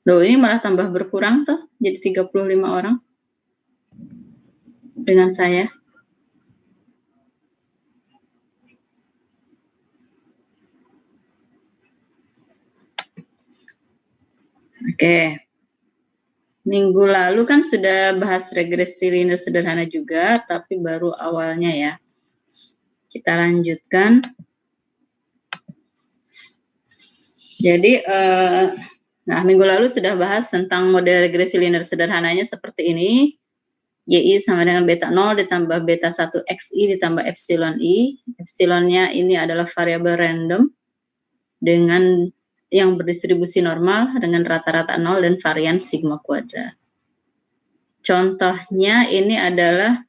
Loh, ini malah tambah berkurang tuh, jadi 35 orang dengan saya. Oke. Minggu lalu kan sudah bahas regresi linear sederhana juga, tapi baru awalnya ya. Kita lanjutkan. Jadi, nah minggu lalu sudah bahas tentang model regresi linear sederhananya seperti ini. Y sama dengan beta 0 ditambah beta 1 XI ditambah epsilon I. Epsilonnya ini adalah variabel random dengan yang berdistribusi normal dengan rata-rata 0 dan varian sigma kuadrat. Contohnya ini adalah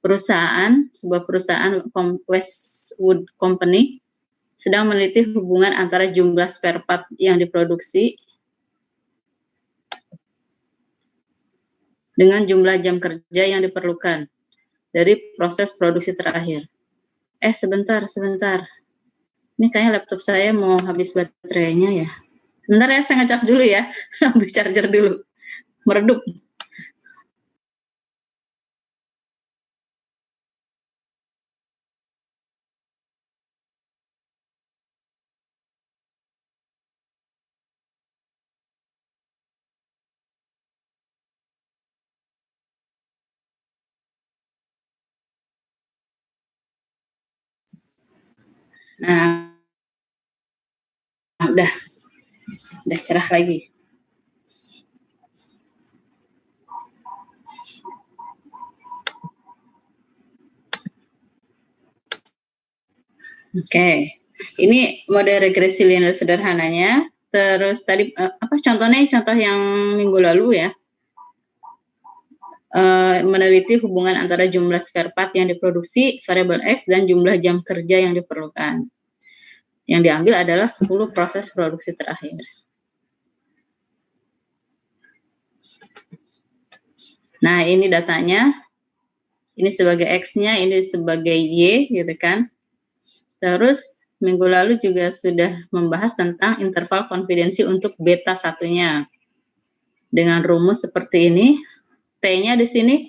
sebuah perusahaan Westwood Company sedang meneliti hubungan antara jumlah spare part yang diproduksi dengan jumlah jam kerja yang diperlukan dari proses produksi terakhir. Sebentar. Ini kayaknya laptop saya mau habis baterainya ya. Sebentar ya, saya ngecas dulu ya. Ambil charger dulu. Meredup. Nah, udah cerah lagi. Oke. Ini model regresi linear sederhananya. Terus tadi contohnya contoh yang minggu lalu ya. Meneliti hubungan antara jumlah spare part yang diproduksi variabel X dan jumlah jam kerja yang diperlukan. Yang diambil adalah 10 proses produksi terakhir. Nah, ini datanya. Ini sebagai X-nya, ini sebagai Y, gitu kan. Terus, minggu lalu juga sudah membahas tentang interval konfidensi untuk beta satunya. Dengan rumus seperti ini, T-nya di sini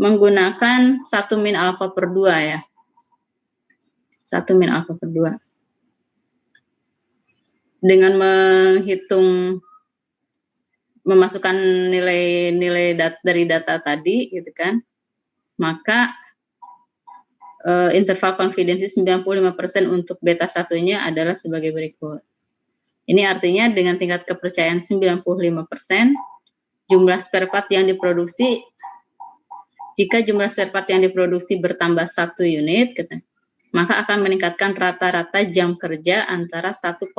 menggunakan 1 min alfa per 2 ya. 1 min alfa per 2. Dengan memasukkan nilai-nilai dari data tadi gitu kan, maka interval konfidensi 95% untuk beta satunya adalah sebagai berikut. Ini artinya dengan tingkat kepercayaan 95%, jumlah spare part yang diproduksi, jika jumlah spare part yang diproduksi bertambah 1 unit, maka akan meningkatkan rata-rata jam kerja antara 1,89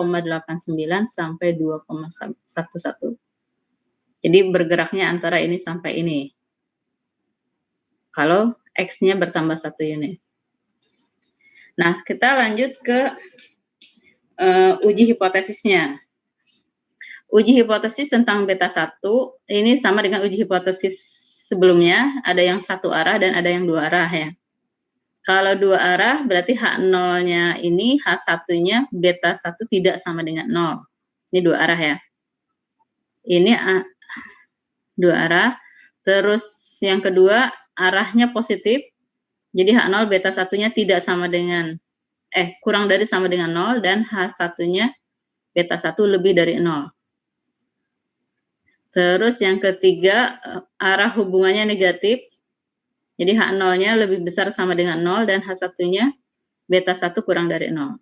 sampai 2,11. Jadi bergeraknya antara ini sampai ini. Kalau X-nya bertambah 1 unit. Nah, kita lanjut ke uji hipotesisnya. Uji hipotesis tentang beta 1 ini sama dengan uji hipotesis sebelumnya, ada yang satu arah dan ada yang dua arah ya. Kalau dua arah berarti H0-nya ini, H1-nya beta 1 tidak sama dengan 0. Ini dua arah ya. Ini dua arah. Terus yang kedua arahnya positif. Jadi H0 beta 1-nya tidak sama dengan kurang dari sama dengan 0 dan H1-nya beta 1 lebih dari 0. Terus yang ketiga arah hubungannya negatif. Jadi H0-nya lebih besar sama dengan 0 dan H1-nya beta 1 kurang dari 0.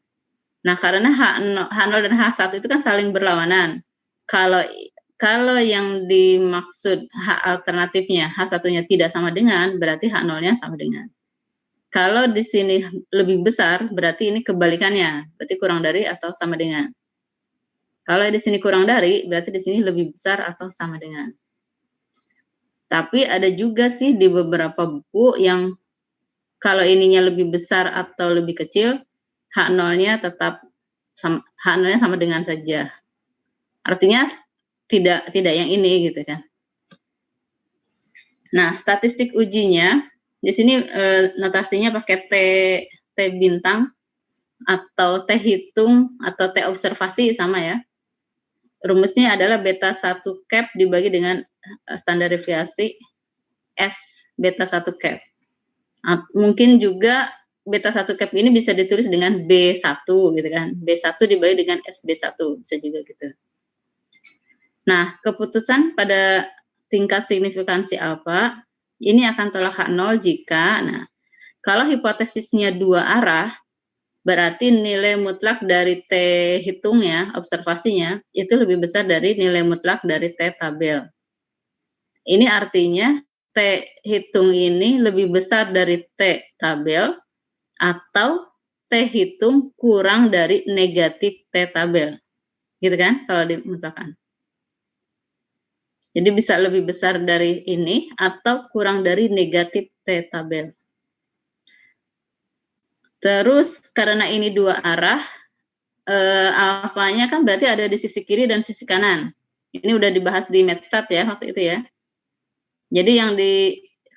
Nah, karena H0 dan H1 itu kan saling berlawanan. Kalau yang dimaksud H alternatifnya H1-nya tidak sama dengan, berarti H0-nya sama dengan. Kalau di sini lebih besar, berarti ini kebalikannya, berarti kurang dari atau sama dengan. Kalau di sini kurang dari, berarti di sini lebih besar atau sama dengan. Tapi ada juga sih di beberapa buku yang kalau ininya lebih besar atau lebih kecil, H0-nya tetap H0-nya sama dengan saja. Artinya tidak yang ini gitu kan. Nah, statistik ujinya di sini notasinya pakai T bintang atau T hitung atau T observasi sama ya. rumusnya adalah beta 1 cap dibagi dengan standar deviasi S beta 1 cap. Mungkin juga beta 1 cap ini bisa ditulis dengan B1 gitu kan. B1 dibagi dengan SB1 bisa juga gitu. Nah, keputusan pada tingkat signifikansi alfa ini akan tolak H0 jika, kalau hipotesisnya dua arah, berarti nilai mutlak dari T hitungnya, observasinya, itu lebih besar dari nilai mutlak dari T tabel. Ini artinya T hitung ini lebih besar dari T tabel atau T hitung kurang dari negatif T tabel. Gitu kan kalau dimutlakkan. Jadi bisa lebih besar dari ini atau kurang dari negatif T tabel. Terus karena ini dua arah, alfanya kan berarti ada di sisi kiri dan sisi kanan. Ini udah dibahas di Mathstat ya waktu itu ya. Jadi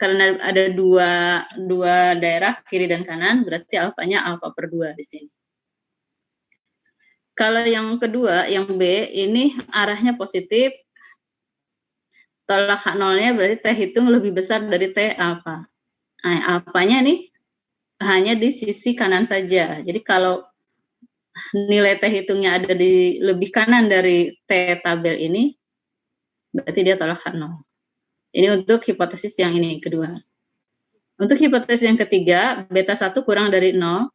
karena ada dua daerah kiri dan kanan, berarti alfanya alfa per 2 di sini. Kalau yang kedua, yang B, ini arahnya positif, tolak H0-nya berarti T hitung lebih besar dari T alfa. Nah, alfanya nih hanya di sisi kanan saja. Jadi kalau nilai T hitungnya ada di lebih kanan dari T tabel ini, berarti dia tolak H0. Ini untuk hipotesis yang ini, kedua. Untuk hipotesis yang ketiga, beta 1 kurang dari 0,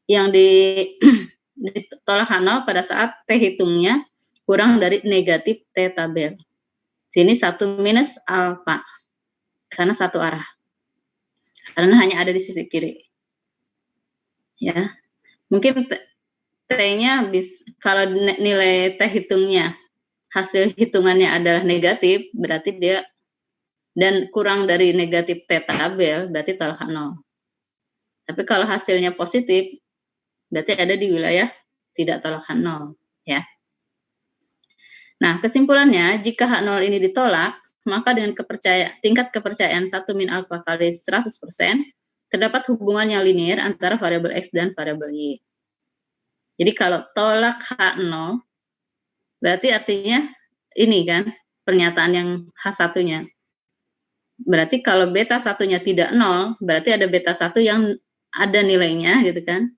yang ditolak H0 pada saat T hitungnya kurang dari negatif T tabel. Sini 1 minus alfa, karena satu arah. Karena hanya ada di sisi kiri. Ya, mungkin T-nya kalau nilai T hitungnya, hasil hitungannya adalah negatif, berarti dia, dan kurang dari negatif T tabel, berarti tolak H0. Tapi kalau hasilnya positif, berarti ada di wilayah tidak tolak H0. Ya. Nah, kesimpulannya, jika H0 ini ditolak, maka dengan tingkat kepercayaan 1 min alfa kali 100%, terdapat hubungan yang linear antara variabel X dan variabel Y. Jadi kalau tolak H0, berarti artinya ini kan, pernyataan yang H1-nya. Berarti kalau beta 1-nya tidak 0, berarti ada beta 1 yang ada nilainya gitu kan.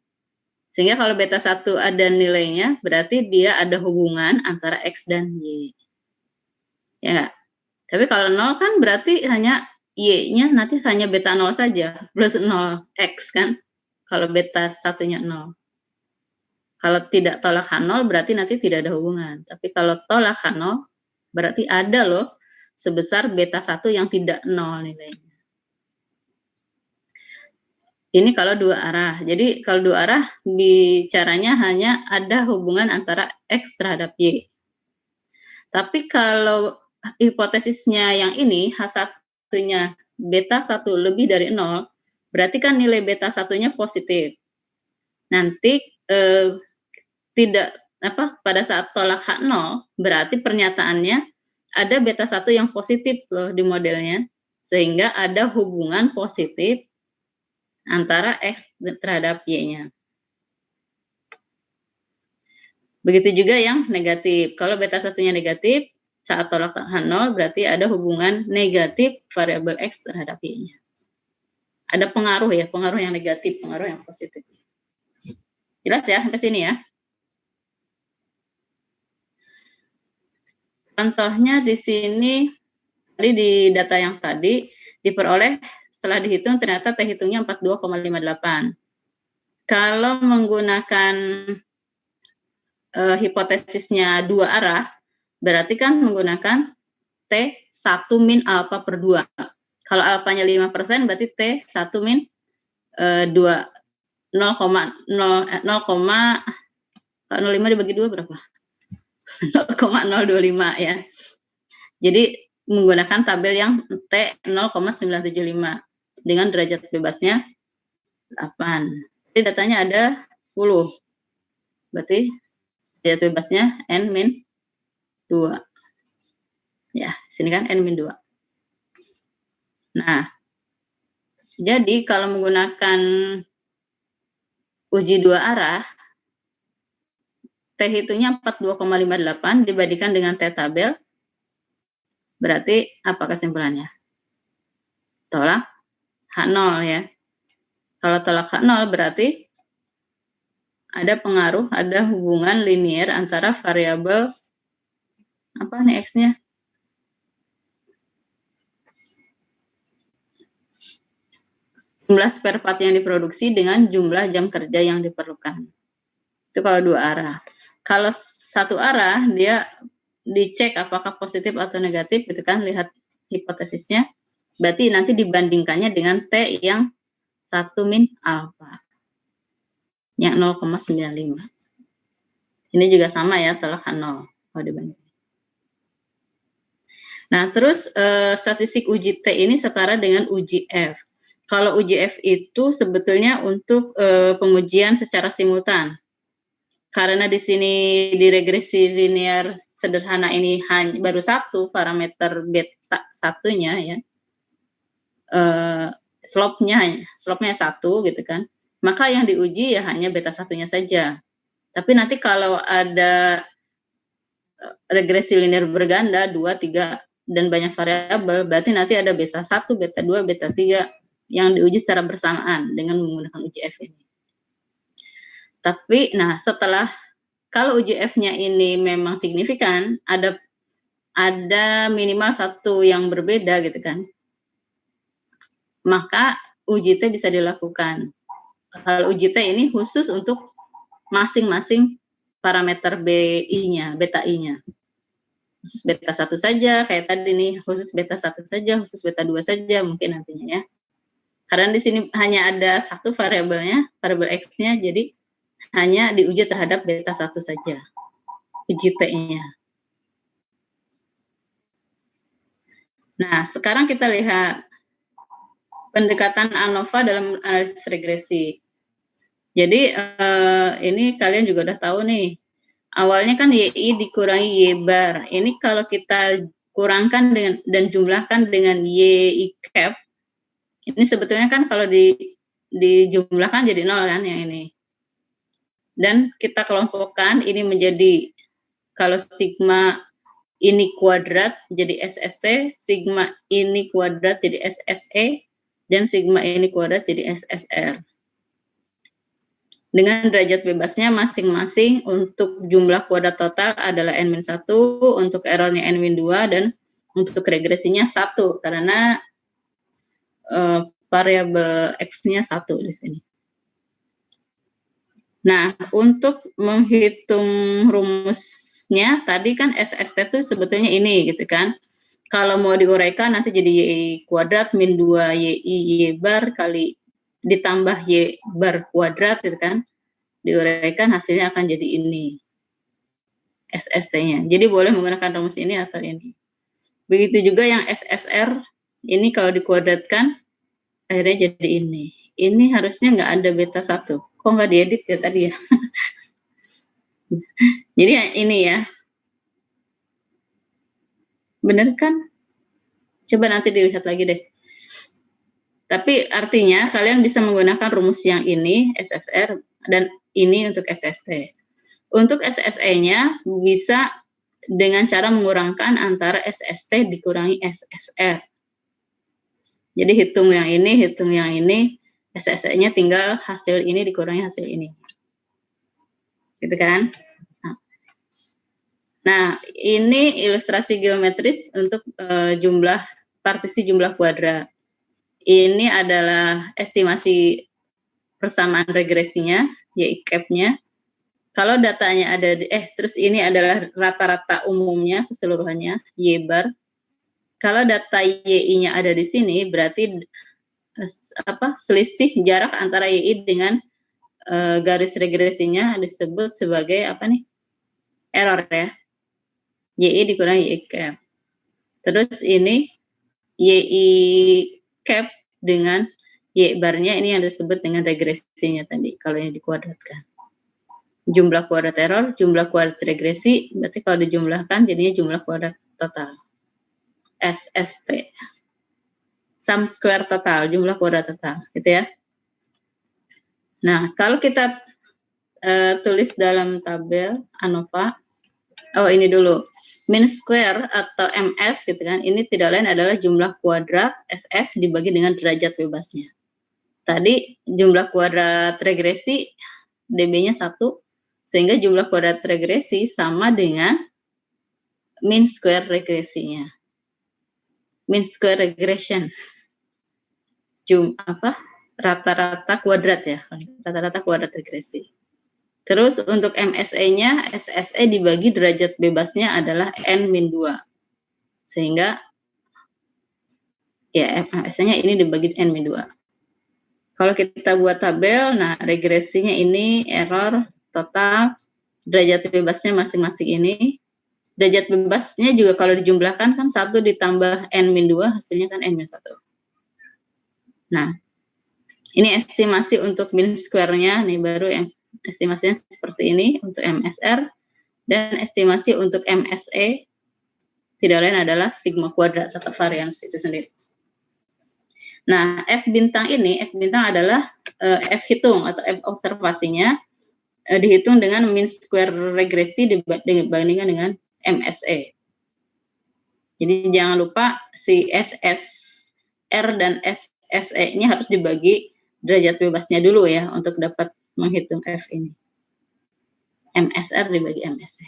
Sehingga kalau beta 1 ada nilainya, berarti dia ada hubungan antara X dan Y. Ya, tapi kalau 0 kan berarti hanya Y-nya nanti hanya beta 0 saja, plus 0X kan, kalau beta 1-nya 0. Kalau tidak tolak H0 berarti nanti tidak ada hubungan. Tapi kalau tolak H0 berarti ada loh sebesar beta 1 yang tidak 0 nilainya. Ini kalau dua arah. Jadi kalau dua arah bicaranya hanya ada hubungan antara X terhadap Y. Tapi kalau hipotesisnya yang ini, H1-nya beta 1 lebih dari 0, berarti kan nilai beta 1-nya positif. Nanti pada saat tolak H0, berarti pernyataannya ada beta 1 yang positif loh di modelnya. Sehingga ada hubungan positif antara X terhadap Y-nya. Begitu juga yang negatif. Kalau beta 1-nya negatif, saat tolak H0 berarti ada hubungan negatif variabel X terhadap Y-nya. Ada pengaruh ya, pengaruh yang negatif, pengaruh yang positif. Jelas ya sampai sini ya? Contohnya di sini, tadi di data yang tadi, diperoleh setelah dihitung ternyata T hitungnya 42,58. Kalau menggunakan hipotesisnya dua arah, berarti kan menggunakan T1 min alfa per 2. Kalau alfanya 5%, berarti T1 min 2. 0,05 dibagi 2 berapa? 0,025 ya. Jadi menggunakan tabel yang T 0,975 dengan derajat bebasnya 8. Jadi datanya ada 10. Berarti derajat bebasnya N-2. Ya, sini kan N-2. Nah, jadi kalau menggunakan uji dua arah, T hitungnya 42,58 dibandingkan dengan T tabel, berarti apa kesimpulannya? Tolak H0 ya. Kalau tolak H0 berarti ada pengaruh, ada hubungan linier antara variabel apa nih X-nya? Jumlah spare part yang diproduksi dengan jumlah jam kerja yang diperlukan. Itu kalau dua arah. Kalau satu arah, dia dicek apakah positif atau negatif, gitu kan, lihat hipotesisnya. Berarti nanti dibandingkannya dengan T yang 1 min alfa. Yang 0,95. Ini juga sama ya, tolak H0. Kalau dibanding. Nah, terus statistik uji T ini setara dengan uji F. Kalau uji F itu sebetulnya untuk pengujian secara simultan. Karena di sini di regresi linear sederhana ini hanya baru satu parameter beta satunya ya. Slope-nya satu gitu kan. Maka yang diuji ya hanya beta satunya saja. Tapi nanti kalau ada regresi linear berganda 2, 3 dan banyak variabel, berarti nanti ada beta 1, beta 2, beta 3 yang diuji secara bersamaan dengan menggunakan uji F ini. Tapi nah setelah kalau uji F-nya ini memang signifikan, ada minimal satu yang berbeda gitu kan, maka uji T bisa dilakukan. Kalau uji T ini khusus untuk masing-masing parameter BI-nya, beta I-nya. Khusus beta 1 saja, kayak tadi nih, khusus beta 1 saja, khusus beta 2 saja mungkin nantinya ya. Karena di sini hanya ada satu variabelnya, variabel X-nya, jadi hanya diuji terhadap beta 1 saja, uji T-nya. Nah, sekarang kita lihat pendekatan ANOVA dalam analisis regresi. Jadi ini kalian juga udah tahu nih, awalnya kan YI dikurangi Y bar. Ini kalau kita kurangkan dengan dan jumlahkan dengan YI cap, ini sebetulnya kan kalau dijumlahkan jadi 0 kan yang ini. Dan kita kelompokkan ini menjadi, kalau sigma ini kuadrat jadi SST, sigma ini kuadrat jadi SSE, dan sigma ini kuadrat jadi SSR. Dengan derajat bebasnya masing-masing, untuk jumlah kuadrat total adalah N-1, untuk errornya N-2, dan untuk regresinya 1, karena variabel X-nya 1 di sini. Nah, untuk menghitung rumusnya, tadi kan SST itu sebetulnya ini gitu kan. Kalau mau diuraikan nanti jadi Y kuadrat min 2 Y bar kali ditambah Y bar kuadrat gitu kan. Diuraikan hasilnya akan jadi ini. SST-nya. Jadi boleh menggunakan rumus ini atau ini. Begitu juga yang SSR, ini kalau dikuadratkan akhirnya jadi ini. Ini harusnya nggak ada beta 1. Kok nggak diedit ya tadi ya? Jadi ini ya. Bener kan? Coba nanti dilihat lagi deh. Tapi artinya kalian bisa menggunakan rumus yang ini, SSR, dan ini untuk SST. Untuk SSE-nya bisa dengan cara mengurangkan antara SST dikurangi SSR. Jadi hitung yang ini, SSE-nya tinggal hasil ini dikurangi hasil ini. Gitu kan? Nah, ini ilustrasi geometris untuk partisi jumlah kuadrat. Ini adalah estimasi persamaan regresinya, Y cap-nya. Kalau datanya ada, terus ini adalah rata-rata umumnya keseluruhannya, Y bar. Kalau data YI-nya ada di sini, berarti selisih jarak antara YI dengan garis regresinya disebut sebagai apa nih? Error ya. YI dikurangi Y cap. Terus ini YI cap dengan Y barnya ini yang disebut dengan regresinya tadi, kalau ini dikuadratkan. Jumlah kuadrat error, jumlah kuadrat regresi, berarti kalau dijumlahkan jadinya jumlah kuadrat total. SST. Sum square total, jumlah kuadrat total, gitu ya. Nah, kalau kita tulis dalam tabel ANOVA. Oh, ini dulu. Mean square atau MS gitu kan. Ini tidak lain adalah jumlah kuadrat SS dibagi dengan derajat bebasnya. Tadi jumlah kuadrat regresi DB-nya 1, sehingga jumlah kuadrat regresi sama dengan mean square regresinya. Mean square regression. Rata-rata kuadrat ya, rata-rata kuadrat regresi. Terus untuk MSE-nya, SSE dibagi derajat bebasnya adalah N-2. Sehingga ya MSE-nya ini dibagi N-2. Kalau kita buat tabel, nah regresinya ini error total, derajat bebasnya masing-masing ini. Derajat bebasnya juga kalau dijumlahkan kan 1 ditambah N-2, hasilnya kan N-1. Nah, ini estimasi untuk mean square-nya, nih baru yang estimasinya seperti ini untuk MSR, dan estimasi untuk MSE tidak lain adalah sigma kuadrat atau varians itu sendiri. Nah, F bintang ini, F bintang adalah F hitung atau F observasinya dihitung dengan mean square regresi dibandingkan dengan MSE. Jadi jangan lupa si SSR dan SSE-nya harus dibagi derajat bebasnya dulu ya untuk dapat menghitung F ini. MSR dibagi MSE.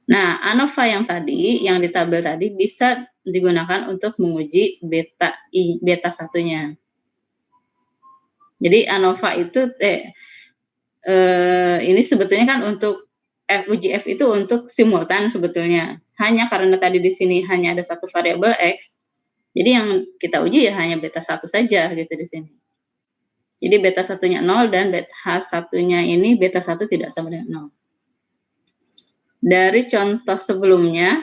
Nah, ANOVA yang tadi, yang di tabel tadi bisa digunakan untuk menguji beta satunya. Jadi ANOVA itu ini sebetulnya kan untuk uji F itu untuk simultan sebetulnya. Hanya karena tadi di sini hanya ada satu variabel X, jadi yang kita uji ya hanya beta 1 saja gitu di sini. Jadi beta satunya 0 dan beta satunya ini beta 1 tidak sama dengan 0. Dari contoh sebelumnya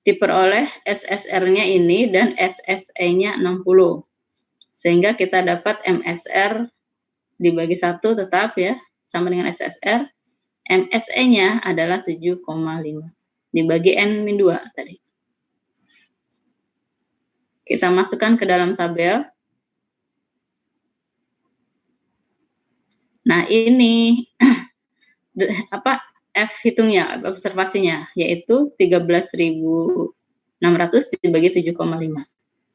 diperoleh SSR-nya ini dan SSE-nya 60. Sehingga kita dapat MSR dibagi 1 tetap ya, sama dengan SSR. MSE-nya adalah 7,5 dibagi N-2 tadi. Kita masukkan ke dalam tabel. Nah, ini F hitungnya, observasinya, yaitu 13.600 dibagi 7,5.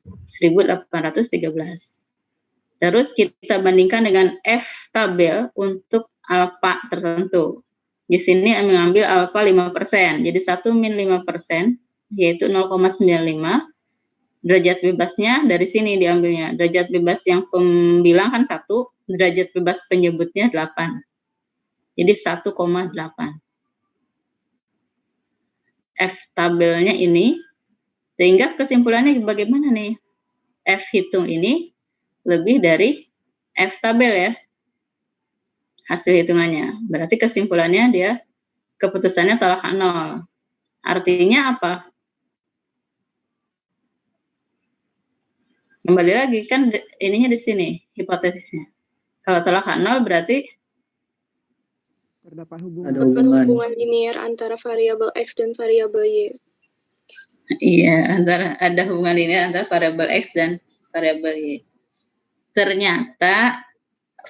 1.813. Terus kita bandingkan dengan F tabel untuk alfa tertentu. Di sini mengambil alfa 5%, jadi 1 min 5%, yaitu 0,95. Derajat bebasnya dari sini diambilnya. Derajat bebas yang pembilang kan 1, derajat bebas penyebutnya 8. Jadi 1,8. F tabelnya ini, sehingga kesimpulannya bagaimana nih? F hitung ini lebih dari F tabel ya, hasil hitungannya. Berarti kesimpulannya dia, keputusannya tolak 0. Artinya apa? Kembali lagi kan ininya di sini, hipotesisnya. Kalau tolak 0 berarti terdapat hubungan linear antara variabel X dan variabel Y. Iya, ada hubungan linear antara variabel X dan variabel Y. Ternyata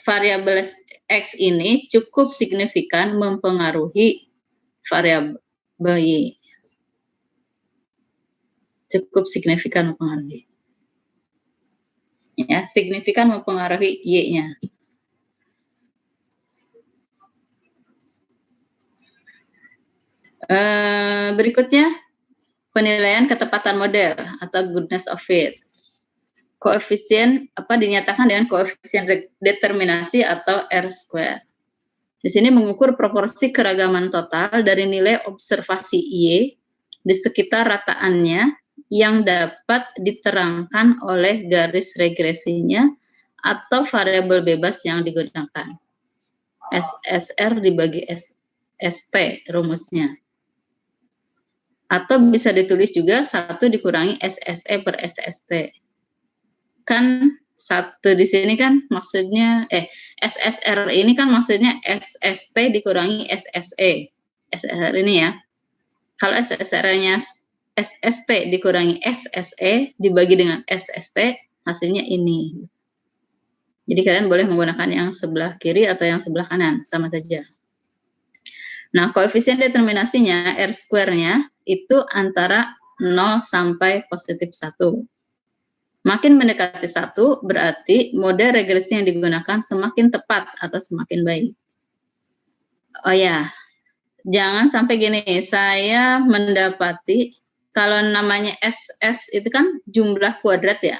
variabel X ini cukup signifikan mempengaruhi variabel Y. Cukup signifikan mempengaruhi. Ya, signifikan mempengaruhi Y-nya. Berikutnya, penilaian ketepatan model atau goodness of fit. Koefisien dinyatakan dengan koefisien determinasi atau R-square. Di sini mengukur proporsi keragaman total dari nilai observasi Y di sekitar rataannya yang dapat diterangkan oleh garis regresinya atau variabel bebas yang digunakan. SSR dibagi ST rumusnya. Atau bisa ditulis juga 1 dikurangi SSE per SST. Kan 1 di sini kan maksudnya SSR ini kan maksudnya SST dikurangi SSE. SSR ini ya. Kalau SSR-nya SST dikurangi SSE dibagi dengan SST, hasilnya ini. Jadi kalian boleh menggunakan yang sebelah kiri atau yang sebelah kanan, sama saja. Nah, koefisien determinasinya, R square-nya, itu antara 0 sampai positif 1. Makin mendekati 1, berarti mode regresi yang digunakan semakin tepat atau semakin baik. Oh ya, jangan sampai gini, saya mendapati, kalau namanya SS itu kan jumlah kuadrat ya.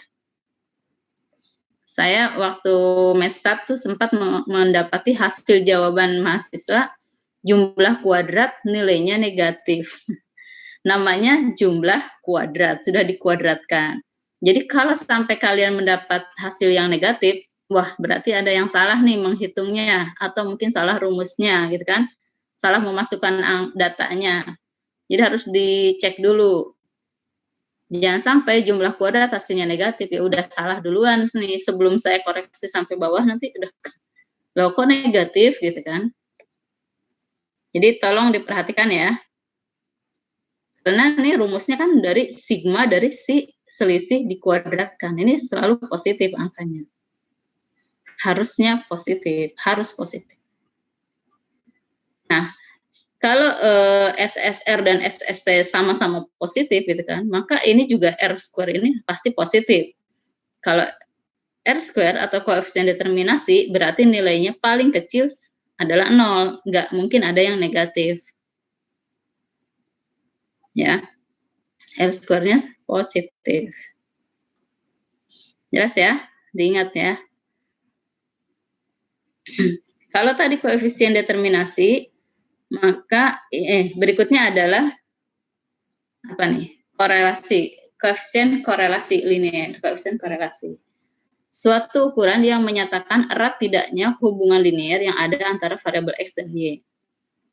Saya waktu Math tuh sempat mendapati hasil jawaban mahasiswa jumlah kuadrat nilainya negatif. Namanya jumlah kuadrat, sudah dikuadratkan. Jadi kalau sampai kalian mendapat hasil yang negatif, wah berarti ada yang salah nih menghitungnya, atau mungkin salah rumusnya gitu kan. Salah memasukkan datanya. Jadi harus dicek dulu. Jangan sampai jumlah kuadrat hasilnya negatif, ya udah salah duluan nih, sebelum saya koreksi sampai bawah nanti udah loh kok negatif gitu kan. Jadi tolong diperhatikan ya. Karena ini rumusnya kan dari sigma dari si selisih dikuadratkan. Ini selalu positif angkanya. Harusnya positif, harus positif. Nah, kalau SSR dan SST sama-sama positif gitu kan, maka ini juga R square ini pasti positif. Kalau R square atau koefisien determinasi berarti nilainya paling kecil adalah 0, nggak mungkin ada yang negatif. Ya, R square-nya positif. Jelas ya? Diingat ya. Kalau tadi koefisien determinasi, maka berikutnya adalah apa nih? Korelasi, koefisien korelasi linear, koefisien korelasi. Suatu ukuran yang menyatakan erat tidaknya hubungan linear yang ada antara variabel X dan Y.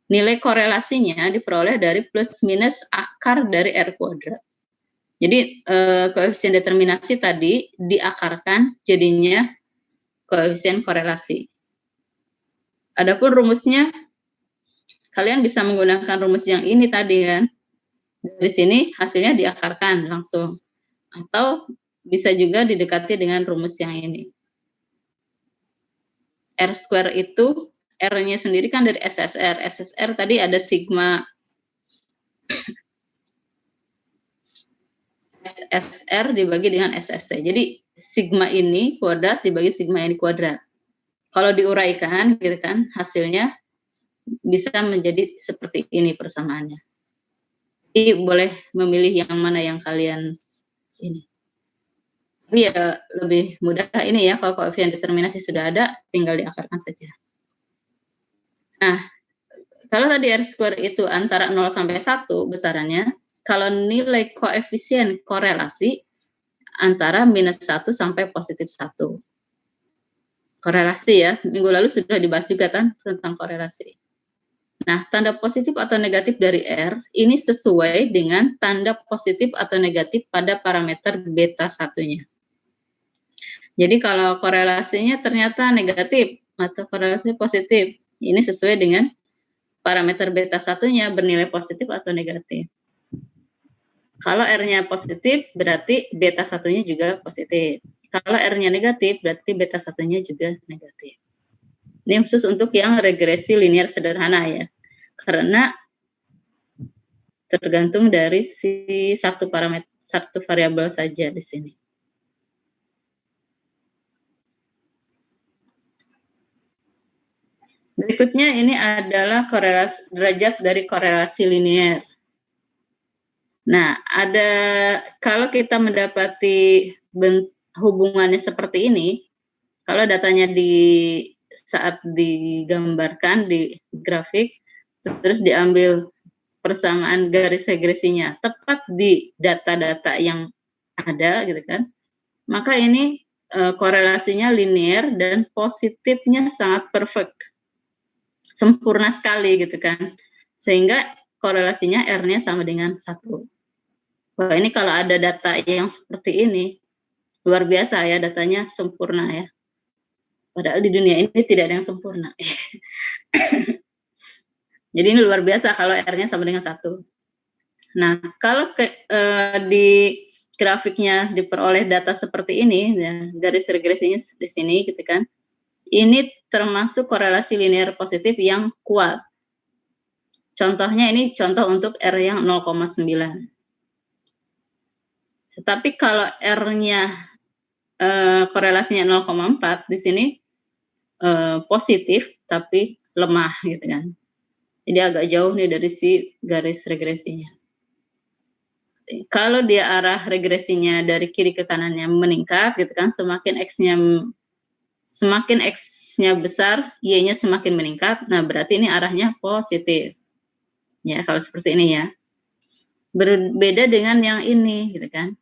Nilai korelasinya diperoleh dari plus minus akar dari R kuadrat. Jadi koefisien determinasi tadi diakarkan jadinya koefisien korelasi. Adapun rumusnya, kalian bisa menggunakan rumus yang ini tadi kan. Dari sini hasilnya diakarkan langsung. Atau bisa juga didekati dengan rumus yang ini. R square itu, R-nya sendiri kan dari SSR. SSR tadi ada sigma. SSR dibagi dengan SST. Jadi sigma ini kuadrat dibagi sigma ini kuadrat. Kalau diuraikan gitu kan, hasilnya bisa menjadi seperti ini persamaannya. Jadi boleh memilih yang mana yang kalian ini. Tapi ya lebih mudah ini ya, kalau koefisien determinasi sudah ada, tinggal diakarkan saja. Nah, kalau tadi R square itu antara 0 sampai 1 besarannya, kalau nilai koefisien korelasi antara minus 1 sampai positif 1. Korelasi ya, minggu lalu sudah dibahas juga kan tentang korelasi. Nah, tanda positif atau negatif dari R ini sesuai dengan tanda positif atau negatif pada parameter beta satunya. Jadi kalau korelasinya ternyata negatif atau korelasi positif, ini sesuai dengan parameter beta satunya bernilai positif atau negatif. Kalau R-nya positif, berarti beta satunya juga positif. Kalau R-nya negatif, berarti beta satunya juga negatif. Ini khusus untuk yang regresi linear sederhana ya. Karena tergantung dari si satu parameter, satu variabel saja di sini. Berikutnya ini adalah korelasi derajat dari korelasi linear. Nah, kalau kita mendapati hubungannya seperti ini, kalau datanya saat digambarkan di grafik, terus diambil persamaan garis regresinya tepat di data-data yang ada gitu kan, maka ini korelasinya linear dan positifnya sangat perfect, sempurna sekali gitu kan, sehingga korelasinya R-nya sama dengan 1. Wah, ini kalau ada data yang seperti ini, luar biasa ya, datanya sempurna ya. Padahal di dunia ini tidak ada yang sempurna. Jadi ini luar biasa kalau R-nya sama dengan 1. Nah, kalau di grafiknya diperoleh data seperti ini, ya, garis regresinya di sini gitu kan. Ini termasuk korelasi linear positif yang kuat. Contohnya ini contoh untuk R yang 0,9. Tetapi kalau R-nya korelasinya 0,4 di sini positif tapi lemah gitu kan. Jadi agak jauh nih dari si garis regresinya. Kalau dia arah regresinya dari kiri ke kanannya meningkat gitu kan, semakin X-nya besar, Y-nya semakin meningkat. Nah, berarti ini arahnya positif. Ya, kalau seperti ini ya. Berbeda dengan yang ini gitu kan.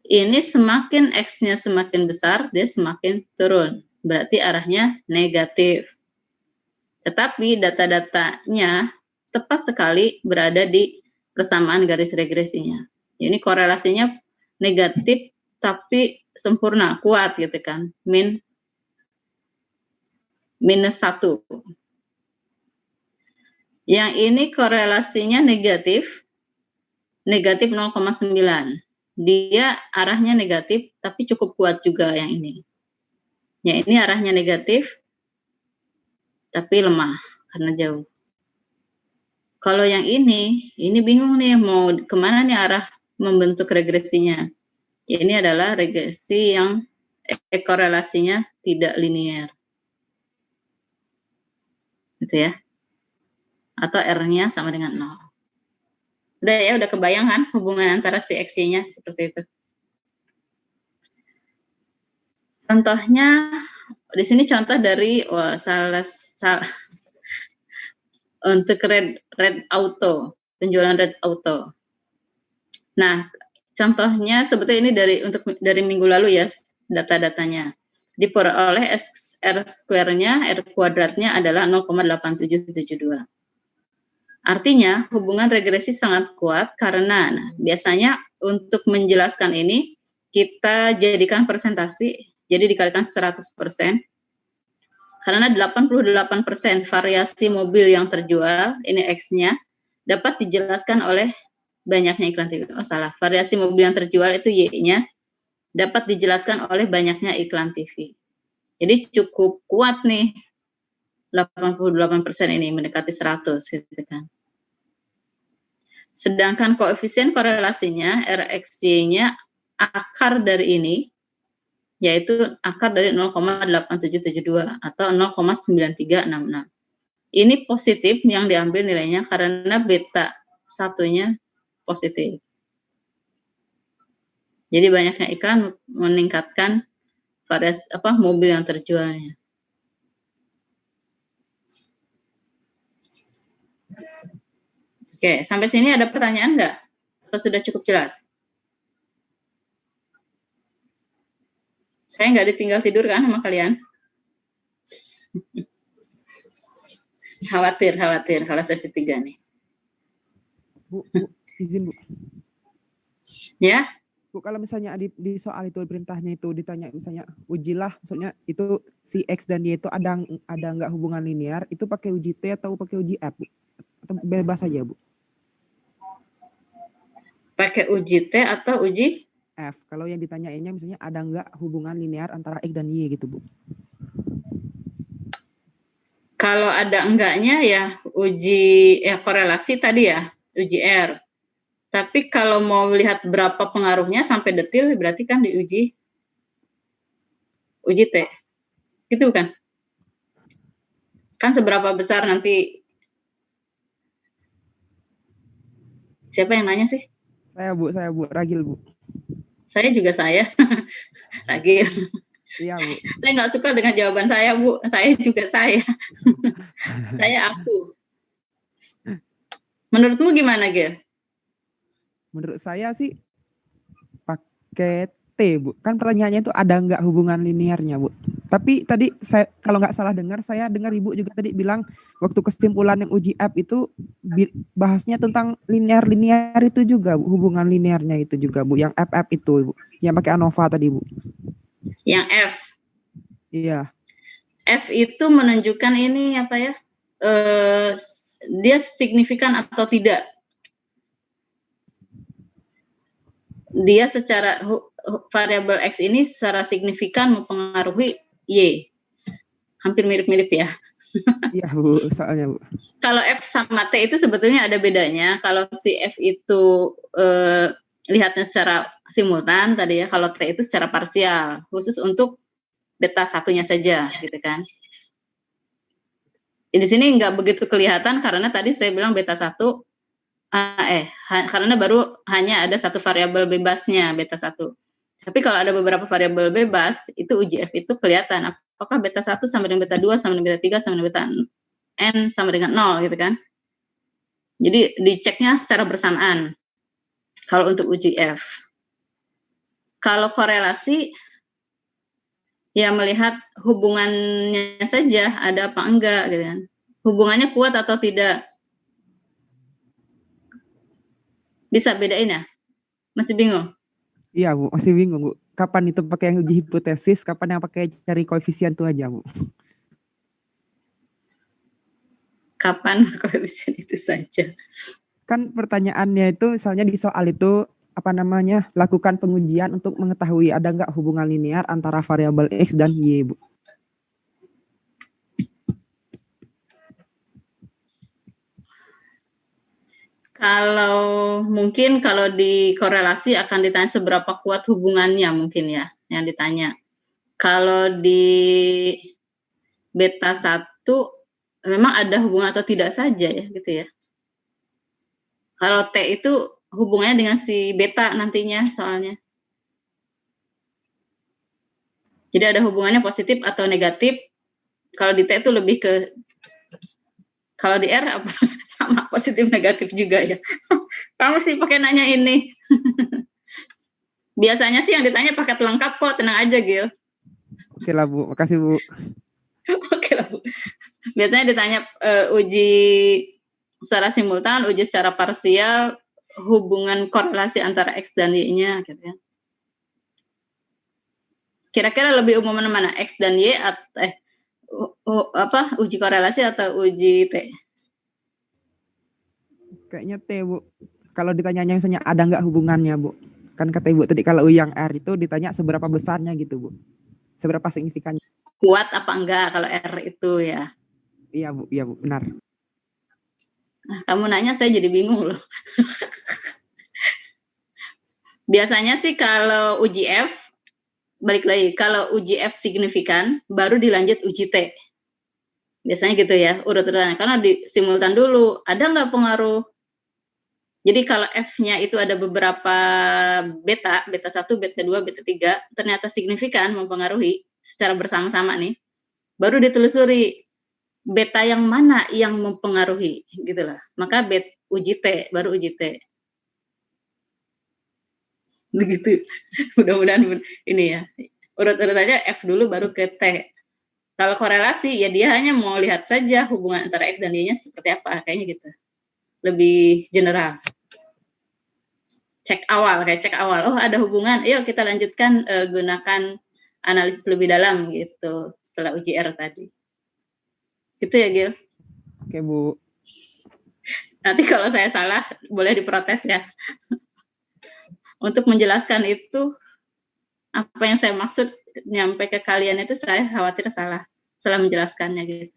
Ini semakin X-nya semakin besar, dia semakin turun. Berarti arahnya negatif. Tetapi data-datanya tepat sekali berada di persamaan garis regresinya. Ini korelasinya negatif tapi sempurna, kuat gitu kan. -1. Yang ini korelasinya negatif 0,9. Dia arahnya negatif tapi cukup kuat juga yang ini. Ya, ini arahnya negatif tapi lemah karena jauh. Kalau yang ini bingung nih mau kemana nih arah membentuk regresinya. Ini adalah regresi yang korelasinya tidak linear. Gitu ya. Atau R-nya sama dengan 0. Udah ya, udah kebayang kan hubungan antara si X-nya seperti itu. Contohnya di sini contoh dari salah untuk red auto, penjualan red auto. Nah, contohnya sebetulnya ini dari minggu lalu ya data-datanya. Diperoleh R square-nya, R kuadratnya adalah 0,8772. Artinya hubungan regresi sangat kuat karena biasanya untuk menjelaskan ini kita jadikan persentase, jadi dikalikan 100%. Karena 88% variasi mobil yang terjual, ini X-nya, dapat dijelaskan oleh banyaknya iklan TV. Oh salah, variasi mobil yang terjual itu Y-nya, dapat dijelaskan oleh banyaknya iklan TV. Jadi cukup kuat nih, 88% ini mendekati 100 gitu kan. Sedangkan koefisien korelasinya RXY-nya akar dari ini, yaitu akar dari 0,8772 atau 0,9366. Ini positif yang diambil nilainya karena beta satunya positif. Jadi banyaknya iklan meningkatkan variasi mobil yang terjualnya. Oke, sampai sini ada pertanyaan nggak? Atau sudah cukup jelas? Saya nggak ditinggal tidur kan sama kalian? Khawatir kalau sesi 3 nih. Bu, izin Bu. Ya? Bu, kalau misalnya di soal itu perintahnya itu ditanya misalnya ujilah, maksudnya itu si X dan Y itu ada nggak hubungan linear, itu pakai uji T atau pakai uji F, Bu? Atau bebas saja, Bu? Pakai uji T atau uji F. Kalau yang ditanyainnya misalnya ada nggak hubungan linear antara X dan Y gitu, Bu? Kalau ada enggaknya ya uji korelasi tadi ya, uji R. Tapi kalau mau lihat berapa pengaruhnya sampai detil berarti kan diuji T. Gitu kan? Kan seberapa besar nanti. Siapa yang nanya sih? Saya Bu, Ragil, Bu. Saya juga saya. Ragil. Iya, Bu. Saya nggak suka dengan jawaban saya, Bu. Saya juga saya. Saya aku. Menurutmu gimana, Gil? Menurut saya sih pakai T, Bu. Kan pertanyaannya itu ada nggak hubungan linearnya, Bu. Tapi tadi saya kalau nggak salah saya dengar Ibu juga tadi bilang waktu kesimpulan yang uji F itu bahasnya tentang linear itu juga, Bu. Hubungan linearnya itu juga, Bu. Yang FF itu, Bu. Yang pakai ANOVA tadi, Bu. Yang F. Iya. F itu menunjukkan ini apa ya? Dia signifikan atau tidak? dia secara variabel X ini secara signifikan mempengaruhi Y. Hampir mirip-mirip ya. Iya Bu, soalnya Bu. Kalau F sama T itu sebetulnya ada bedanya. Kalau si F itu lihatnya secara simultan tadi ya, kalau T itu secara parsial, khusus untuk beta satunya saja gitu kan. Di sini nggak begitu kelihatan karena tadi saya bilang beta 1 karena baru hanya ada satu variabel bebasnya beta 1. Tapi kalau ada beberapa variabel bebas, itu uji F itu kelihatan apakah beta 1 sama dengan beta 2 sama dengan beta 3 sama dengan beta N sama dengan 0 gitu kan. Jadi diceknya secara bersamaan kalau untuk uji F. Kalau korelasi ya melihat hubungannya saja ada apa enggak gitu kan. Hubungannya kuat atau tidak. Bisa bedain ya? Masih bingung? Iya Bu, masih bingung Bu. Kapan itu pakai yang uji hipotesis, kapan yang pakai cari koefisien itu aja Bu. Kapan koefisien itu saja? Kan pertanyaannya itu misalnya di soal itu apa namanya, lakukan pengujian untuk mengetahui ada nggak hubungan linear antara variabel X dan Y Bu. Kalau mungkin kalau di korelasi akan ditanya seberapa kuat hubungannya mungkin ya yang ditanya. Kalau di beta 1 memang ada hubungan atau tidak saja ya gitu ya. Kalau T itu hubungannya dengan si beta nantinya soalnya. Jadi ada hubungannya positif atau negatif. Kalau di T itu lebih ke, kalau di R apa sama positif negatif juga ya. Kamu sih pakai nanya ini. Biasanya sih yang ditanya paket lengkap kok, tenang aja Gil. Oke lah Bu, makasih Bu. Oke lah Bu. Biasanya ditanya uji secara simultan, uji secara parsial, hubungan korelasi antara X dan Y-nya gitu ya. Kira-kira lebih umum mana? X dan Y atau uji korelasi atau uji T? Kayaknya T Bu. Kalau ditanyanya misalnya ada nggak hubungannya Bu. Kan kata Ibu tadi kalau yang R itu ditanya seberapa besarnya gitu Bu. Seberapa signifikannya. Kuat apa enggak kalau R itu ya? Iya Bu, benar. Nah, kamu nanya saya jadi bingung loh. Biasanya sih kalau uji F, balik lagi, kalau uji F signifikan, baru dilanjut uji T. Biasanya gitu ya, urut-urutannya. Karena di simultan dulu, ada nggak pengaruh? Jadi kalau F-nya itu ada beberapa beta 1, beta 2, beta 3, ternyata signifikan mempengaruhi secara bersama-sama nih, baru ditelusuri beta yang mana yang mempengaruhi, gitu lah. Maka uji T, baru uji T. Begitu. Mudah-mudahan ini ya. Urut-urut aja F dulu baru ke T. Kalau korelasi ya dia hanya mau lihat saja hubungan antara X dan Y-nya seperti apa, kayaknya gitu. Lebih general. Cek awal. Oh, ada hubungan. Yuk kita lanjutkan gunakan analisis lebih dalam gitu setelah uji R tadi. Gitu ya, Gil. Oke, Bu. Nanti kalau saya salah boleh diprotes ya. Untuk menjelaskan itu apa yang saya maksud nyampe ke kalian itu saya khawatir salah setelah menjelaskannya gitu.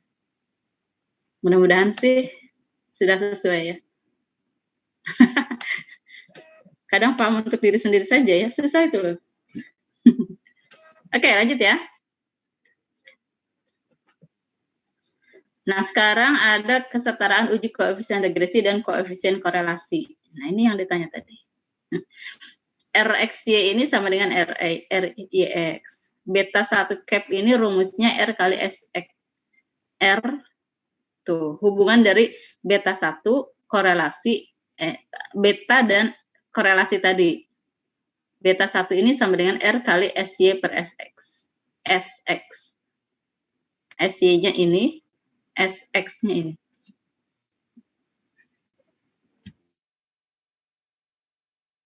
Mudah-mudahan sih sudah sesuai ya. Kadang paham untuk diri sendiri saja ya, susah itu loh. Oke, lanjut ya. Nah, sekarang ada kesetaraan uji koefisien regresi dan koefisien korelasi. Nah, ini yang ditanya tadi. RXY ini sama dengan RYX. Beta 1 cap ini rumusnya R kali SX. R tuh, hubungan dari beta 1 korelasi beta dan korelasi tadi. Beta 1 ini sama dengan R kali SY per SX. SX. SY-nya ini, SX-nya ini.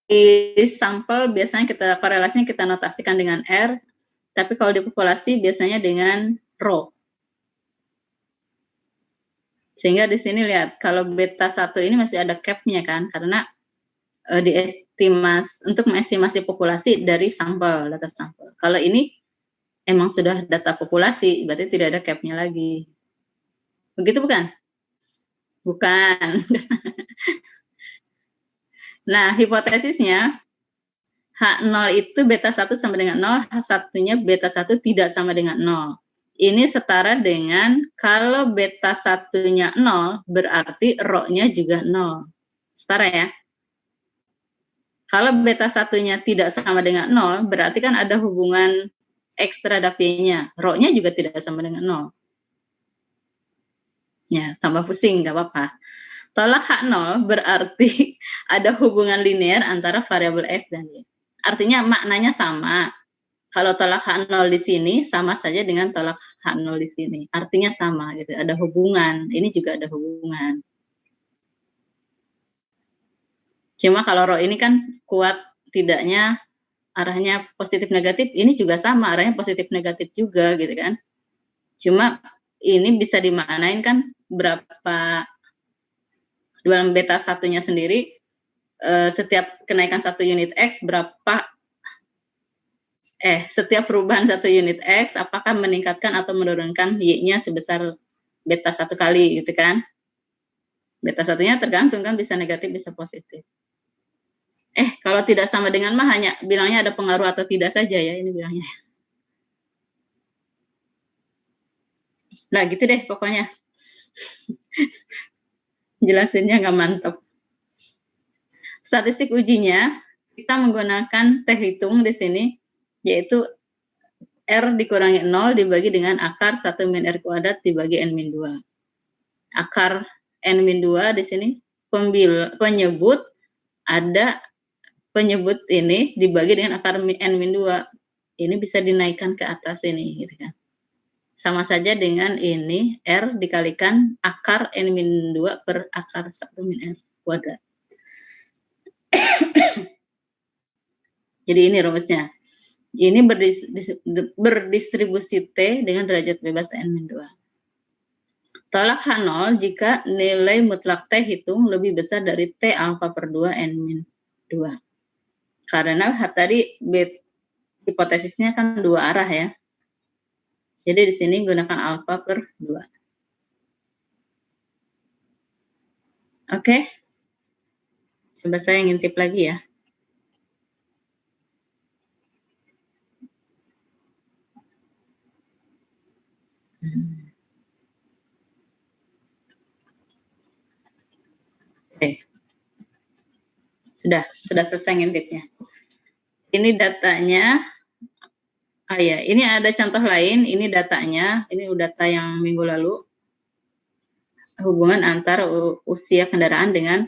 Di sampel biasanya korelasinya kita notasikan dengan R, tapi kalau di populasi biasanya dengan rho. Sehingga di sini lihat, kalau beta 1 ini masih ada cap-nya kan, karena untuk mengestimasi populasi dari data sampel. Kalau ini emang sudah data populasi, berarti tidak ada cap-nya lagi. Begitu bukan? Bukan. Nah, hipotesisnya H0 itu beta 1 sama dengan 0, H1-nya beta 1 tidak sama dengan 0. Ini setara dengan kalau beta 1-nya 0, berarti rho-nya juga 0. Setara ya? Kalau beta 1-nya tidak sama dengan 0, berarti kan ada hubungan X terhadap Y-nya. Rho-nya juga tidak sama dengan 0. Ya, tambah pusing, nggak apa-apa. Tolak H0 berarti ada hubungan linear antara variabel X dan Y. Artinya maknanya sama. Kalau tolak H0 di sini sama saja dengan tolak H0 di sini. Artinya sama gitu, ada hubungan. Ini juga ada hubungan. Cuma kalau rho ini kan kuat tidaknya arahnya positif negatif, ini juga sama arahnya positif negatif juga gitu kan. Cuma ini bisa dimaknain kan berapa dalam beta satunya sendiri setiap kenaikan 1 unit X setiap perubahan 1 unit X apakah meningkatkan atau menurunkan Y-nya sebesar beta 1 kali gitu kan. Beta satunya tergantung kan, bisa negatif bisa positif. Kalau tidak sama dengan mah hanya bilangnya ada pengaruh atau tidak saja ya ini bilangnya. Nah gitu deh pokoknya. Jelasinnya nggak mantap. Statistik ujinya kita menggunakan T hitung di sini, yaitu R dikurangi 0 dibagi dengan akar 1 min R kuadrat dibagi N-2. Akar N-2 di sini penyebut ada penyebut ini dibagi dengan akar N-2. Ini bisa dinaikkan ke atas ini gitu kan. Sama saja dengan ini R dikalikan akar N-2 per akar 1 min R kuadrat. Jadi ini rumusnya. Ini berdistribusi T dengan derajat bebas N-2. Tolak H0 jika nilai mutlak T hitung lebih besar dari T alfa per 2 N-2. Karena tadi hipotesisnya kan dua arah ya. Jadi di sini gunakan alfa per 2. Oke. Coba saya ngintip lagi ya. Oke. Sudah selesai ngintipnya. Ini datanya. Ini ada contoh lain, ini datanya, ini data yang minggu lalu. Hubungan antara usia kendaraan dengan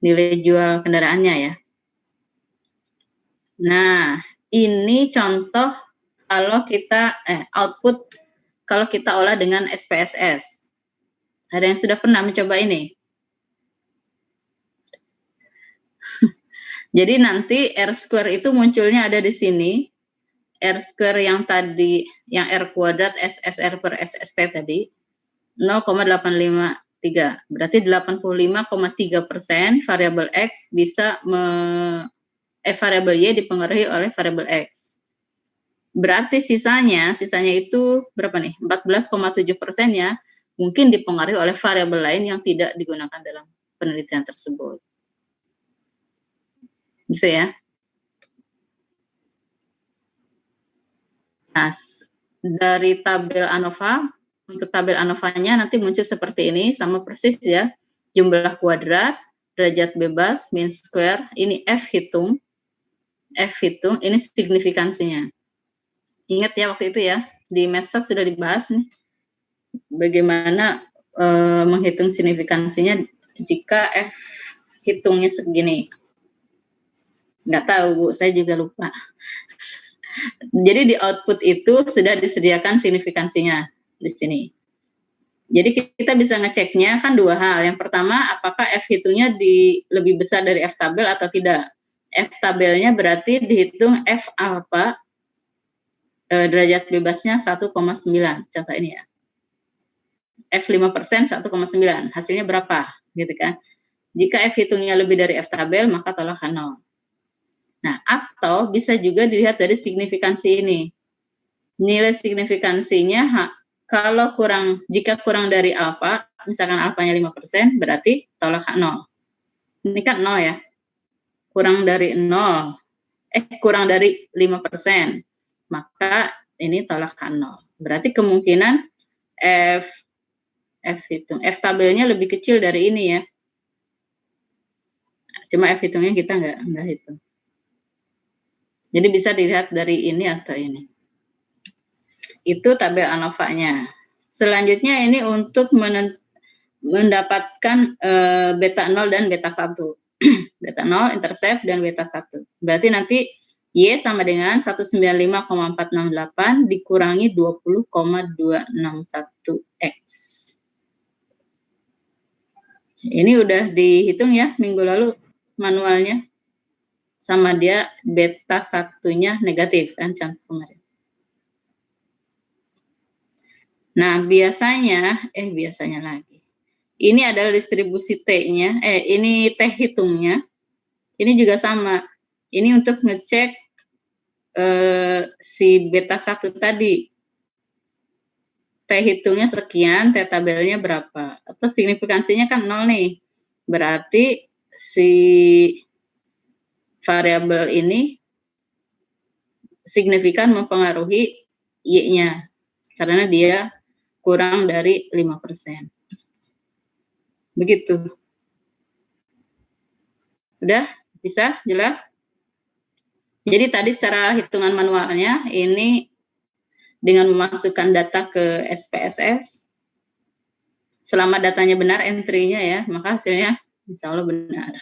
nilai jual kendaraannya ya. Nah, ini contoh kalau kita output kalau kita olah dengan SPSS. Ada yang sudah pernah mencoba ini? Jadi nanti R square itu munculnya ada di sini. R square yang tadi, yang R kuadrat SSR per SST tadi, 0,853. Berarti 85,3% variabel X bisa variabel Y dipengaruhi oleh variabel X. Berarti sisanya itu berapa nih? 14,7%-nya mungkin dipengaruhi oleh variabel lain yang tidak digunakan dalam penelitian tersebut. Gitu ya. Nah, dari tabel ANOVA, untuk tabel ANOVA-nya nanti muncul seperti ini, sama persis ya. Jumlah kuadrat, derajat bebas, mean square, ini F hitung, ini signifikansinya. Ingat ya waktu itu ya, di Medstat sudah dibahas nih, bagaimana menghitung signifikansinya jika F hitungnya segini. Nggak tahu Bu, saya juga lupa. Jadi di output itu sudah disediakan signifikansinya di sini. Jadi kita bisa ngeceknya kan dua hal. Yang pertama, apakah F hitungnya lebih besar dari F tabel atau tidak. F tabelnya berarti dihitung F alpha derajat bebasnya 1,9. Contoh ini ya. F 5% 1,9. Hasilnya berapa? Gitu kan. Jika F hitungnya lebih dari F tabel, maka tolak H0. Nah, atau bisa juga dilihat dari signifikansi ini. Nilai signifikansinya kalau jika kurang dari alfa, misalkan alfanya 5%, berarti tolak H0. Ini kan 0 ya. Kurang dari 5%, maka ini tolak H0. Berarti kemungkinan F tabelnya lebih kecil dari ini ya. Cuma F hitungnya kita nggak hitung. Jadi bisa dilihat dari ini atau ini. Itu tabel ANOVA-nya. Selanjutnya ini untuk mendapatkan beta 0 dan beta 1. Beta 0, intercept, dan beta 1. Berarti nanti Y sama dengan 195,468 dikurangi 20,261X. Ini udah dihitung ya minggu lalu manualnya. Sama dia beta 1-nya negatif kan contoh kemarin. Nah, biasanya lagi. Ini adalah distribusi T-nya, ini T hitungnya. Ini juga sama. Ini untuk ngecek si beta 1 tadi. T hitungnya sekian, T tabelnya berapa. Atau signifikansinya kan 0 nih. Berarti si variabel ini signifikan mempengaruhi Y-nya. Karena dia kurang dari 5%. Begitu. Udah? Bisa? Jelas? Jadi tadi secara hitungan manualnya, ini dengan memasukkan data ke SPSS, selama datanya benar, entry-nya ya, maka hasilnya insya Allah benar.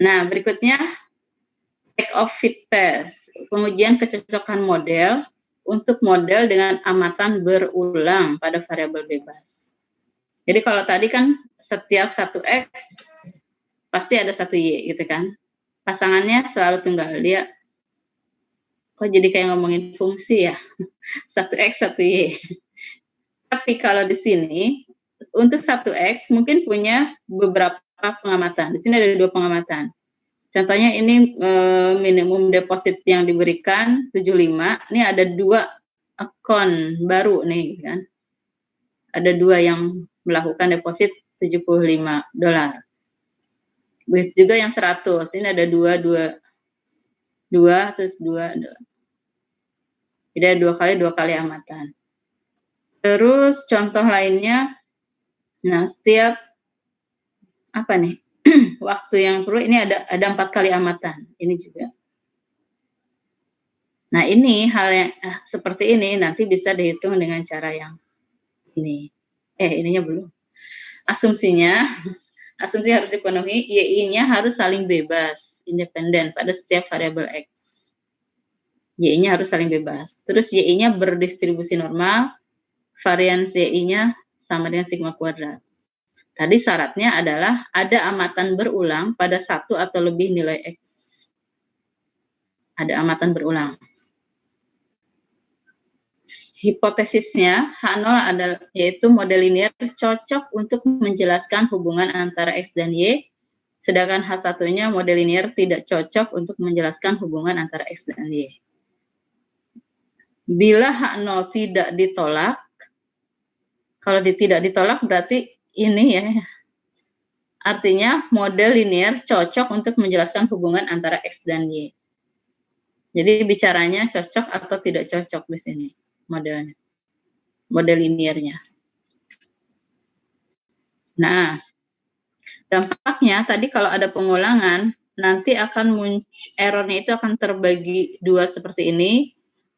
Nah, berikutnya, take of fit test, pengujian kecocokan model untuk model dengan amatan berulang pada variabel bebas. Jadi kalau tadi kan setiap 1X pasti ada 1Y gitu kan. Pasangannya selalu tunggal. Dia kok jadi kayak ngomongin fungsi ya. 1X, 1Y. Tapi kalau di sini untuk 1X mungkin punya beberapa pengamatan. Di sini ada 2 pengamatan. Contohnya ini minimum deposit yang diberikan 75. Ini ada 2 akun baru nih kan. Ada 2 yang melakukan deposit $75. Begitu juga yang 100. Ini ada 2 terus 2. Jadi ada 2 kali amatan. Terus contoh lainnya, nah setiap apa nih waktu yang perlu ini ada 4 kali amatan. Ini juga. Nah ini hal yang seperti ini nanti bisa dihitung dengan cara yang ini. Ininya belum. Asumsi harus dipenuhi, Y-nya harus saling bebas, independen pada setiap variabel X. Y-nya harus saling bebas. Terus Y-nya berdistribusi normal, varians Y-nya sama dengan sigma kuadrat. Tadi syaratnya adalah ada amatan berulang pada 1 atau lebih nilai X. Ada amatan berulang. Hipotesisnya H0 adalah yaitu model linear cocok untuk menjelaskan hubungan antara X dan Y, sedangkan H1-nya model linear tidak cocok untuk menjelaskan hubungan antara X dan Y. Bila H0 tidak ditolak, kalau tidak ditolak berarti ini ya, artinya model linear cocok untuk menjelaskan hubungan antara X dan Y. Jadi bicaranya cocok atau tidak cocok di sini modelnya. Model linearnya. Nah, dampaknya tadi kalau ada pengulangan, nanti akan errornya itu akan terbagi 2 seperti ini.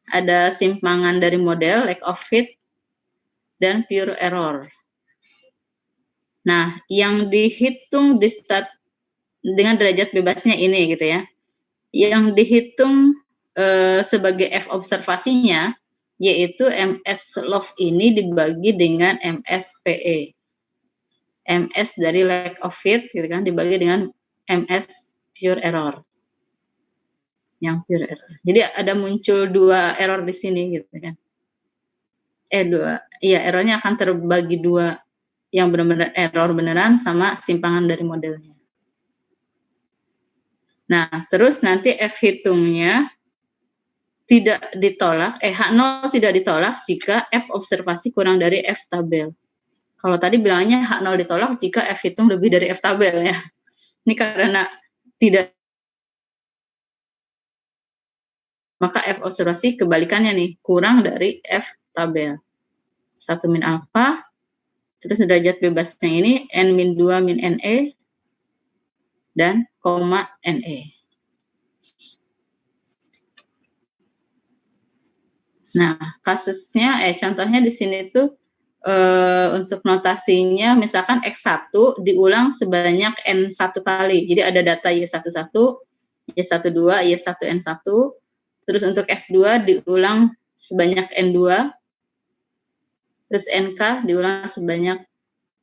Ada simpangan dari model, lack of fit, dan pure error. Nah, yang dihitung dengan derajat bebasnya ini gitu ya. Yang dihitung sebagai F observasinya, yaitu MS love ini dibagi dengan MS PE. MS dari lack of fit gitu kan dibagi dengan MS pure error. Yang pure error. Jadi ada muncul 2 error di sini gitu kan. Iya, errornya akan terbagi dua, yang benar-benar error beneran sama simpangan dari modelnya. Nah, terus nanti F hitungnya tidak ditolak, H0 tidak ditolak jika F observasi kurang dari F tabel. Kalau tadi bilangnya H0 ditolak jika F hitung lebih dari F tabel ya. Ini karena tidak, maka F observasi kebalikannya nih, kurang dari F tabel. 1 min alfa, terus derajat bebasnya ini N min 2 min NE, dan koma NE. Nah, kasusnya, contohnya di sini tuh untuk notasinya, misalkan X1 diulang sebanyak N1 kali. Jadi ada data Y11, Y12, Y1N1. Terus untuk X2 diulang sebanyak N2. Terus NK diulang sebanyak,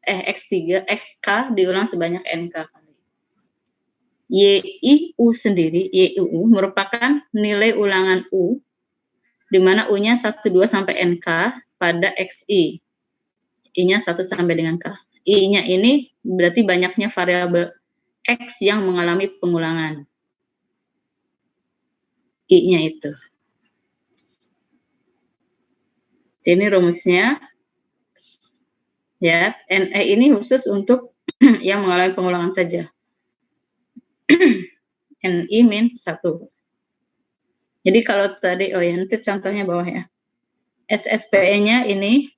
X3, XK diulang sebanyak NK kali. YIU sendiri, YIU merupakan nilai ulangan U, di mana U-nya 1, 2 sampai NK pada XI. I-nya 1 sampai dengan K. I-nya ini berarti banyaknya variabel X yang mengalami pengulangan. I-nya itu. Ini rumusnya. Ya, NE ini khusus untuk yang mengalami pengulangan saja. NI min 1. Jadi kalau tadi, nanti contohnya bawah ya. SSPE-nya ini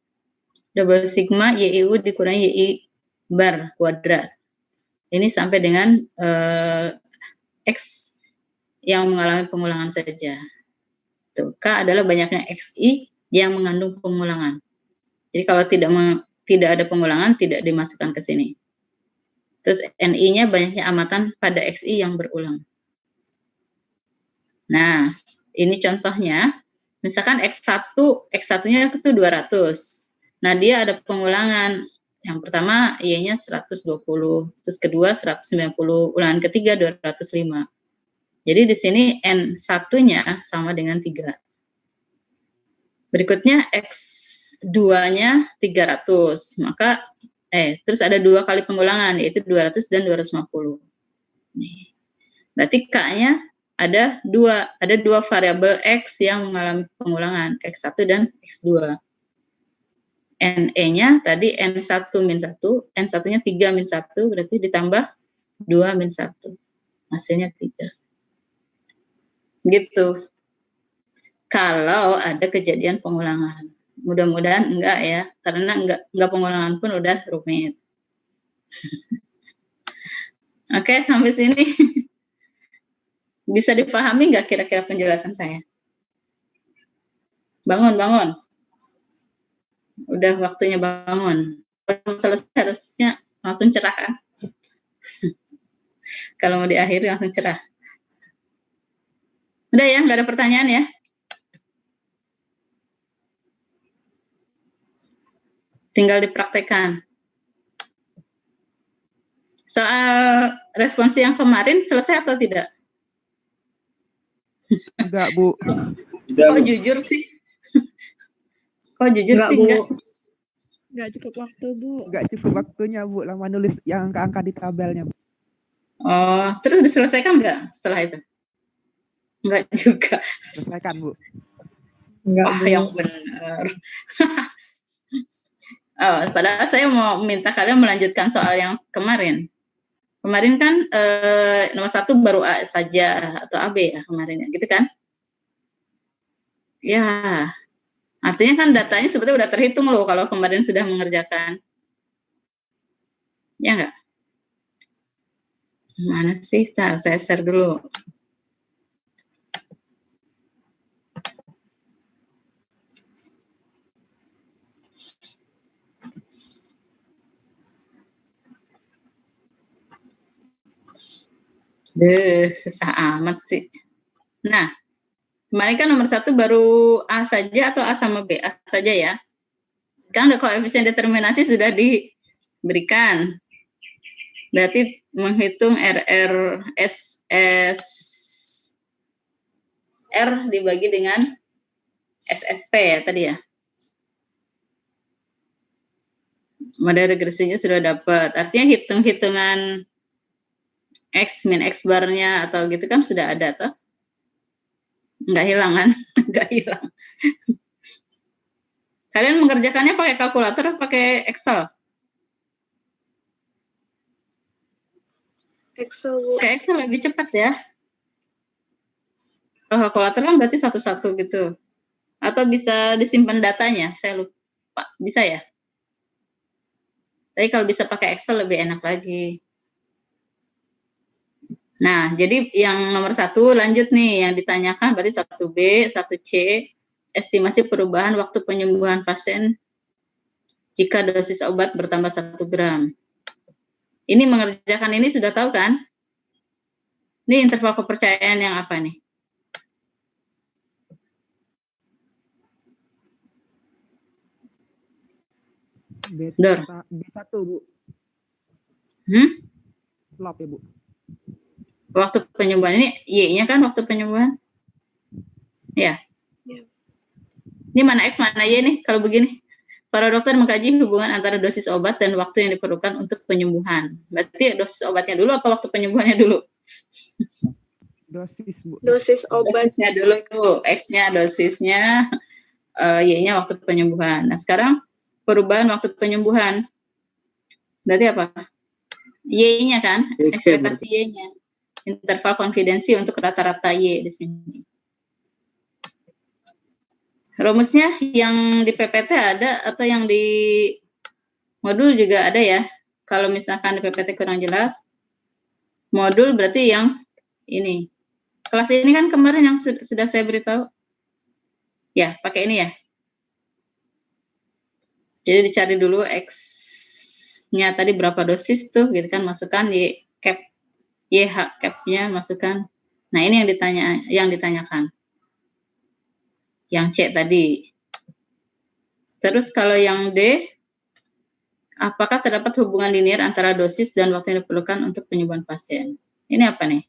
double sigma YIU dikurangi YI bar kuadrat. Ini sampai dengan X yang mengalami pengulangan saja. Tuh, K adalah banyaknya XI yang mengandung pengulangan. Jadi kalau tidak ada pengulangan, tidak dimasukkan ke sini. Terus NI-nya banyaknya amatan pada XI yang berulang. Nah, ini contohnya, misalkan X1-nya itu 200. Nah, dia ada pengulangan. Yang pertama, Y-nya 120, terus kedua 190, ulangan ketiga 205. Jadi di sini N1-nya sama dengan 3. Berikutnya X2-nya 300, maka terus ada 2 kali pengulangan, yaitu 200 dan 250. Nih. Berarti K-nya ada 2 variabel X yang mengalami pengulangan, X1 dan X2. NE-nya tadi N1 min 1, N1-nya 3 min 1, berarti ditambah 2 min 1. Hasilnya 3. Gitu. Kalau ada kejadian pengulangan. Mudah-mudahan enggak ya, karena enggak pengulangan pun udah rumit. Oke, sampai sini. Bisa dipahami nggak kira-kira penjelasan saya? Bangun. Udah waktunya bangun. Kalau selesai harusnya langsung cerah kan? Kalau mau diakhiri langsung cerah. Udah ya, nggak ada pertanyaan ya? Tinggal dipraktekkan. Soal responsi yang kemarin selesai atau tidak? Enggak, Bu. Kok jujur sih? Kok jujur Enggak, sih? Bu. Enggak? Enggak cukup waktu, Bu. Enggak cukup waktunya, Bu, lama nulis yang angka-angka di tabelnya, Bu. Oh, terus diselesaikan nggak setelah itu? Enggak juga. Selesaikan, Bu. Enggak, Bu. Yang benar. Padahal saya mau minta kalian melanjutkan soal yang kemarin. Kemarin kan nomor 1 baru A saja atau AB ya kemarin, gitu kan? Ya, artinya kan datanya sebetulnya udah terhitung loh kalau kemarin sudah mengerjakan. Ya enggak? Mana sih? Saya share dulu. Susah amat sih. Nah, kemarin kan nomor 1 baru A saja atau A sama B? A saja ya. Kan koefisien determinasi sudah diberikan. Berarti menghitung R dibagi dengan SST ya tadi ya. Model regresinya sudah dapat. Artinya hitung-hitungan X min X barnya atau gitu kan sudah ada toh? Nggak hilang kan? Nggak hilang. Kalian mengerjakannya pakai kalkulator atau pakai Excel? Excel, Bu. Pakai Excel lebih cepat ya. Kalau kalkulator kan berarti satu-satu gitu. Atau bisa disimpan datanya, saya lupa. Bisa ya? Tapi kalau bisa pakai Excel lebih enak lagi. Nah, jadi yang nomor 1 lanjut nih, yang ditanyakan berarti 1B, 1C, estimasi perubahan waktu penyembuhan pasien jika dosis obat bertambah 1 gram. Ini mengerjakan ini sudah tahu kan? Ini interval kepercayaan yang apa nih? Dor. B1, Bu. Slop ya, Bu. Waktu penyembuhan ini Y-nya kan waktu penyembuhan? Ya. Ini mana X mana Y nih kalau begini? Para dokter mengkaji hubungan antara dosis obat dan waktu yang diperlukan untuk penyembuhan. Berarti dosis obatnya dulu apa waktu penyembuhannya dulu? Dosis, Bu. Dosis obat. Dosisnya dulu, X-nya dosisnya, Y-nya waktu penyembuhan. Nah, sekarang perubahan waktu penyembuhan. Berarti apa? Y-nya kan? Ekspektasi Y-nya. Interval konfidensi untuk rata-rata Y di sini. Rumusnya yang di PPT ada atau yang di modul juga ada ya. Kalau misalkan di PPT kurang jelas, modul berarti yang ini. Kelas ini kan kemarin yang sudah saya beritahu. Ya, pakai ini ya. Jadi dicari dulu X-nya tadi berapa dosis tuh, gitu kan, masukkan Y cap. YH cap-nya masukkan. Nah, ini yang ditanyakan. Yang C tadi. Terus kalau yang D, apakah terdapat hubungan linear antara dosis dan waktu yang diperlukan untuk penyembuhan pasien? Ini apa nih?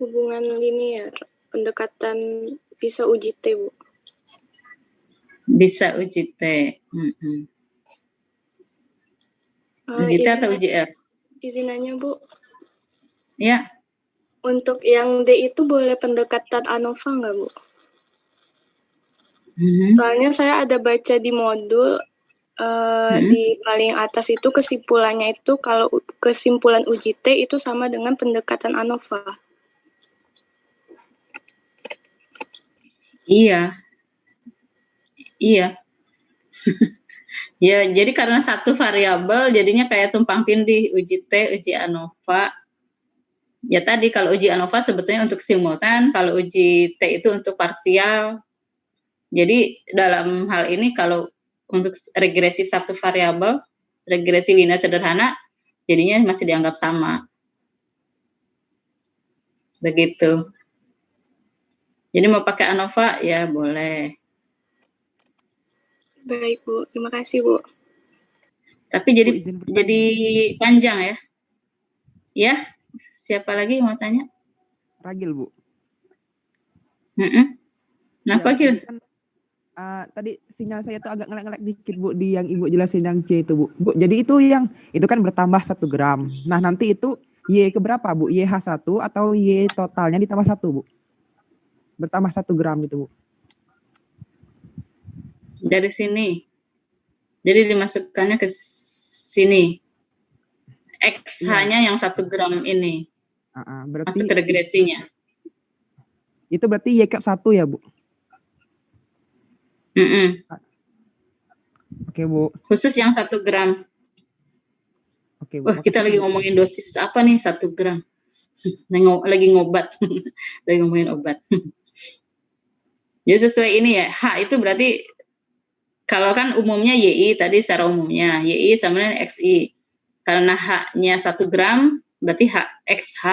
Hubungan linear. Pendekatan bisa uji T, Bu. Bisa uji T. Uji T atau uji R? Izin nanya, Bu. Ya. Untuk yang D itu boleh pendekatan ANOVA nggak, Bu? Soalnya saya ada baca di modul, di paling atas itu kesimpulannya itu kalau kesimpulan uji T itu sama dengan pendekatan ANOVA. Iya. Ya, jadi karena satu variabel jadinya kayak tumpang tindih, uji T, uji ANOVA. Ya tadi kalau uji ANOVA sebetulnya untuk simultan, kalau uji T itu untuk parsial. Jadi dalam hal ini kalau untuk regresi satu variabel, regresi linear sederhana, jadinya masih dianggap sama. Begitu. Jadi mau pakai ANOVA ya boleh. Baik, Bu. Terima kasih, Bu. Tapi jadi panjang ya. Ya, siapa lagi yang mau tanya? Ragil, Bu. Kenapa, Gil? Tadi sinyal saya tuh agak ngelek-ngelek dikit, Bu, di yang Ibu jelasin yang C itu, Bu. Bu, jadi itu itu kan bertambah 1 gram. Nah, nanti itu Y keberapa, Bu? YH1 atau Y totalnya ditambah 1, Bu? Bertambah 1 gram gitu, Bu. Dari sini. Jadi dimasukkannya ke sini. XH-nya yang 1 gram ini. Berarti masuk ke regresinya. Itu berarti Y cap 1 ya, Bu? Oke, Bu. Khusus yang 1 gram. Oke, Bu. Wah, kita lagi ngomongin dosis apa nih 1 gram. Lagi ngobat. Lagi ngomongin obat. Jadi sesuai ini ya, H itu berarti kalau kan umumnya YI tadi secara umumnya, YI sama dengan XI. Karena H-nya 1 gram, berarti XH.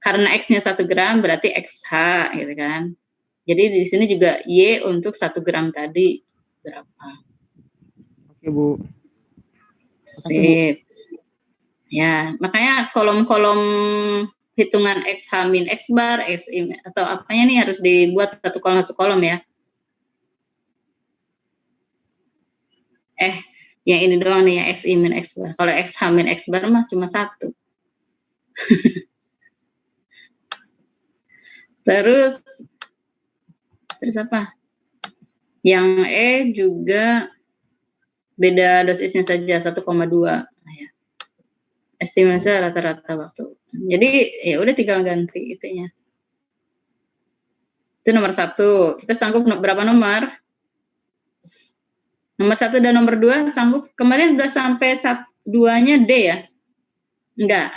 Karena X-nya 1 gram, berarti XH, gitu kan. Jadi di sini juga Y untuk 1 gram tadi berapa? Oke, Bu. Sip. Ya, makanya kolom-kolom hitungan XH min X bar, XI atau apanya nih harus dibuat satu kolom ya. Yang ini doang nih, yang XI min X bar. Kalau XH min X bar mah cuma 1. Terus apa? Yang E juga beda dosisnya saja 1,2. Ya. Estimasi rata-rata waktu. Jadi ya udah tinggal ganti itunya. Itu nomor 1. Kita sanggup berapa nomor? Nomor 1 dan nomor 2 sanggup. Kemarin udah sampai 2-nya D ya? Enggak.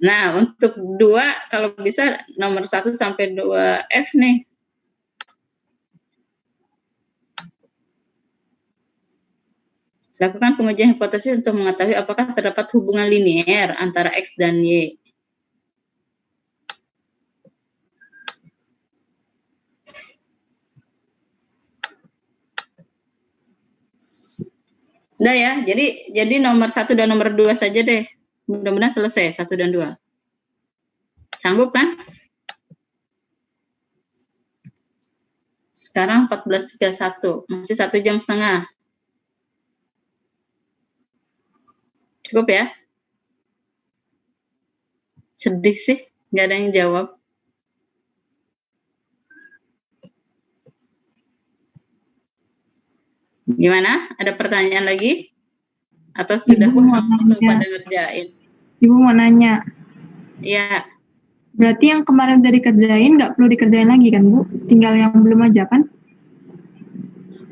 Nah, untuk 2 kalau bisa nomor 1 sampai 2 F nih. Lakukan pengujian hipotesis untuk mengetahui apakah terdapat hubungan linier antara X dan Y. Udah ya, jadi nomor 1 dan nomor 2 saja deh. Mudah-mudahan selesai 1 dan 2. Sanggup kan? Sekarang 14.31, masih 1 jam setengah. Cukup ya? Sedih sih, nggak ada yang jawab. Gimana? Ada pertanyaan lagi? Atau sudah langsung pada ngerjain? Ibu mau nanya. Iya. Berarti yang kemarin udah dikerjain nggak perlu dikerjain lagi kan, Bu? Tinggal yang belum aja kan?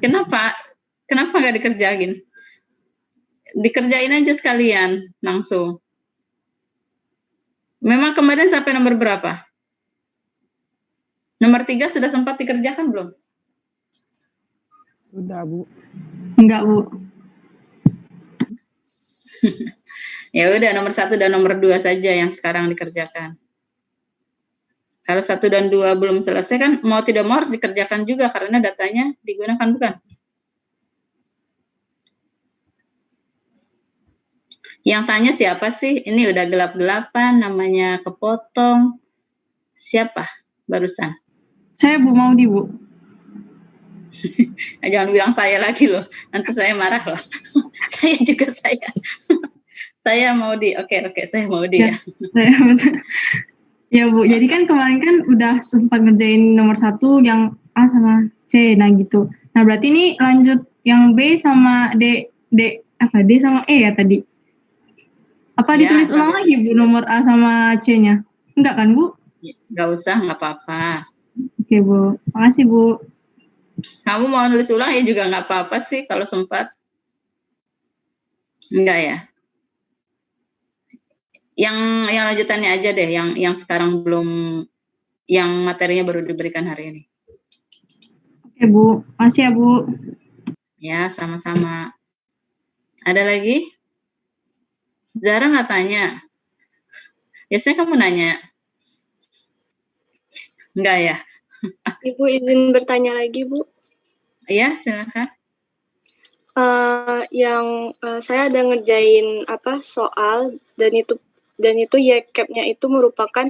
Kenapa? Kenapa nggak dikerjain? Dikerjain aja sekalian, langsung. Memang kemarin sampai nomor berapa? Nomor 3 sudah sempat dikerjakan belum? Sudah, Bu. Enggak, Bu. Ya udah, nomor 1 dan nomor 2 saja yang sekarang dikerjakan. Kalau 1 dan 2 belum selesai kan mau tidak mau harus dikerjakan juga karena datanya digunakan, bukan? Yang tanya siapa sih? Ini udah gelap-gelapan, namanya kepotong. Siapa barusan? Saya Bu Maudi, Bu. Jangan bilang saya lagi loh, nanti saya marah loh. Saya juga saya. Saya Maudi, oke, saya Maudi ya. Ya Bu, jadi kan kemarin kan udah sempat ngerjain nomor 1 yang A sama C, nah gitu. Nah berarti ini lanjut yang B sama D sama E ya tadi? Apa Ya, ditulis ulang lagi Bu nomor A sama C-nya? Enggak kan Bu? Nggak usah, nggak apa-apa. Oke Bu, makasih Bu. Kamu mau nulis ulang ya juga nggak apa-apa sih kalau sempat. Enggak ya? Yang lanjutannya aja deh, yang sekarang belum, yang materinya baru diberikan hari ini. Oke Bu, makasih ya Bu. Ya, sama-sama. Ada lagi? Zara nggak tanya? Biasanya kamu nanya. Enggak ya? Ibu izin bertanya lagi, Bu. Iya, silakan. Saya ada ngerjain soal dan itu YCAP-nya itu merupakan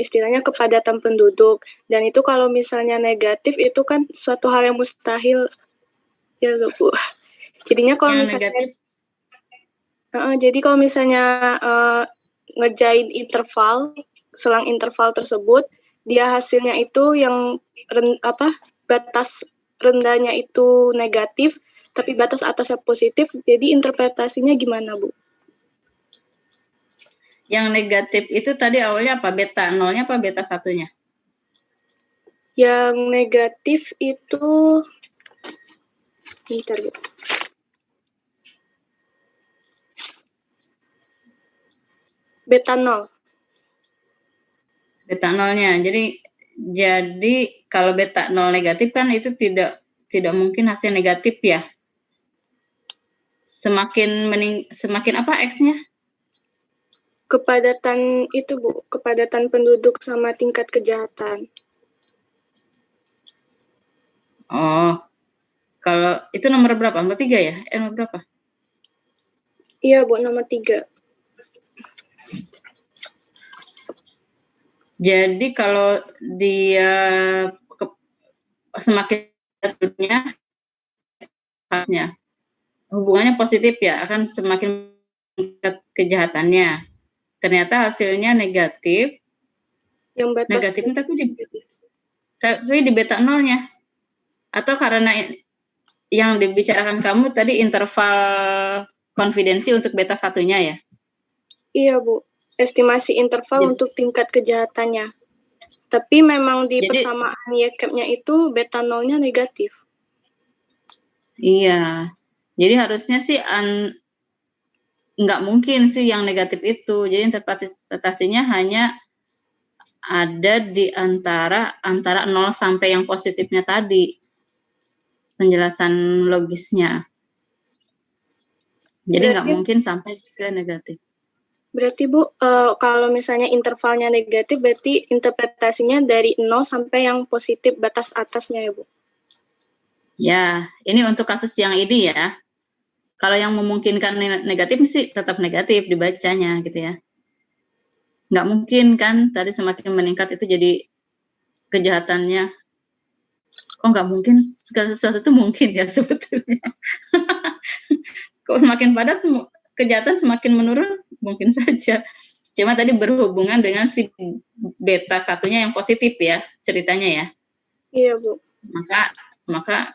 istilahnya kepadatan penduduk, dan itu kalau misalnya negatif itu kan suatu hal yang mustahil ya Bu. Jadinya kalau Yang misalnya negatif, jadi kalau misalnya ngerjain selang interval tersebut, dia hasilnya itu yang batas rendahnya itu negatif, tapi batas atasnya positif, jadi interpretasinya gimana, Bu? yang negatif itu tadi awalnya apa? Beta 0-nya apa beta 1-nya? Yang negatif itu, bentar, Bu. Beta 0. Beta 0-nya. Jadi kalau beta 0 negatif kan itu tidak mungkin hasil negatif ya. Semakin apa X-nya? Kepadatan itu, Bu, kepadatan penduduk sama tingkat kejahatan. Oh, kalau itu nomor berapa? Nomor 3 ya? Nomor berapa? Iya, Bu, nomor 3. Jadi kalau dia semakin dekat pasnya, hubungannya positif ya, akan semakin dekat kejahatannya. Ternyata hasilnya negatif, Yang batas negatifnya tapi di beta nolnya. Atau karena yang dibicarakan kamu tadi interval konfidensi untuk beta satunya ya? Iya, Bu. Estimasi interval Jadi- untuk tingkat kejahatannya. Tapi memang di Jadi- persamaan YCAP-nya itu beta nolnya negatif. Iya. Jadi harusnya sih nggak mungkin sih yang negatif itu. Jadi interpretasinya hanya ada di antara 0 sampai yang positifnya tadi. Penjelasan logisnya. Jadi nggak mungkin sampai ke negatif. Berarti Bu, kalau misalnya intervalnya negatif, berarti interpretasinya dari 0 sampai yang positif batas atasnya ya Bu? Ya, ini untuk kasus yang ini ya. Kalau yang memungkinkan negatif sih tetap negatif dibacanya gitu ya. Nggak mungkin kan tadi semakin meningkat itu jadi kejahatannya. Kok nggak mungkin? Segala sesuatu itu mungkin ya sebetulnya. Kok semakin padat kejahatan semakin menurun? Mungkin saja. Cuma tadi berhubungan dengan si beta satunya yang positif ya ceritanya ya. Iya Bu. Maka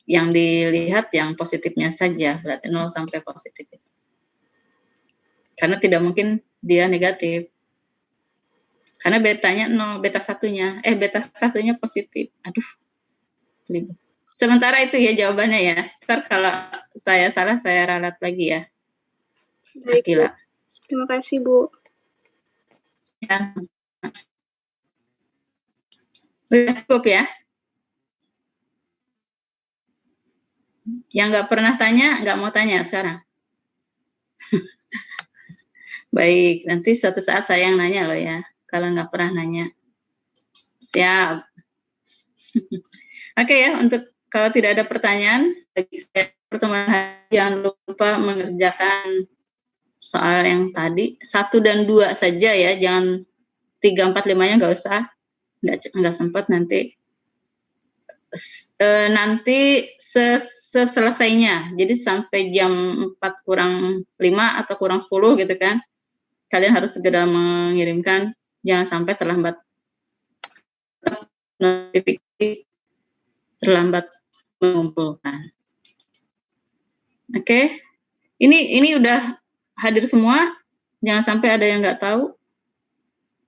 yang dilihat yang positifnya saja, berarti 0 sampai positif. Karena tidak mungkin dia negatif. Karena betanya 0, beta satunya positif. Aduh. Sementara itu ya jawabannya ya. Ntar kalau saya salah, saya ralat lagi ya. Baik, Bu. Akila. Terima kasih, Bu. Ya. Sudah cukup ya. Yang nggak pernah tanya, nggak mau tanya sekarang. Baik, nanti suatu saat saya yang nanya loh ya. Kalau nggak pernah nanya. Siap. Oke ya, untuk kalau tidak ada pertanyaan, bagi saya pertemuan hari jangan lupa mengerjakan soal yang tadi. 1 dan 2 saja ya, jangan 3, 4, 5-nya nggak usah. Nggak sempat nanti. Nanti seselesainya, jadi sampai jam 4 kurang 5 atau kurang 10 gitu kan, kalian harus segera mengirimkan, jangan sampai terlambat notifikasi, terlambat mengumpulkan. Oke, ini udah hadir semua, jangan sampai ada yang nggak tahu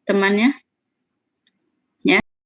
temannya.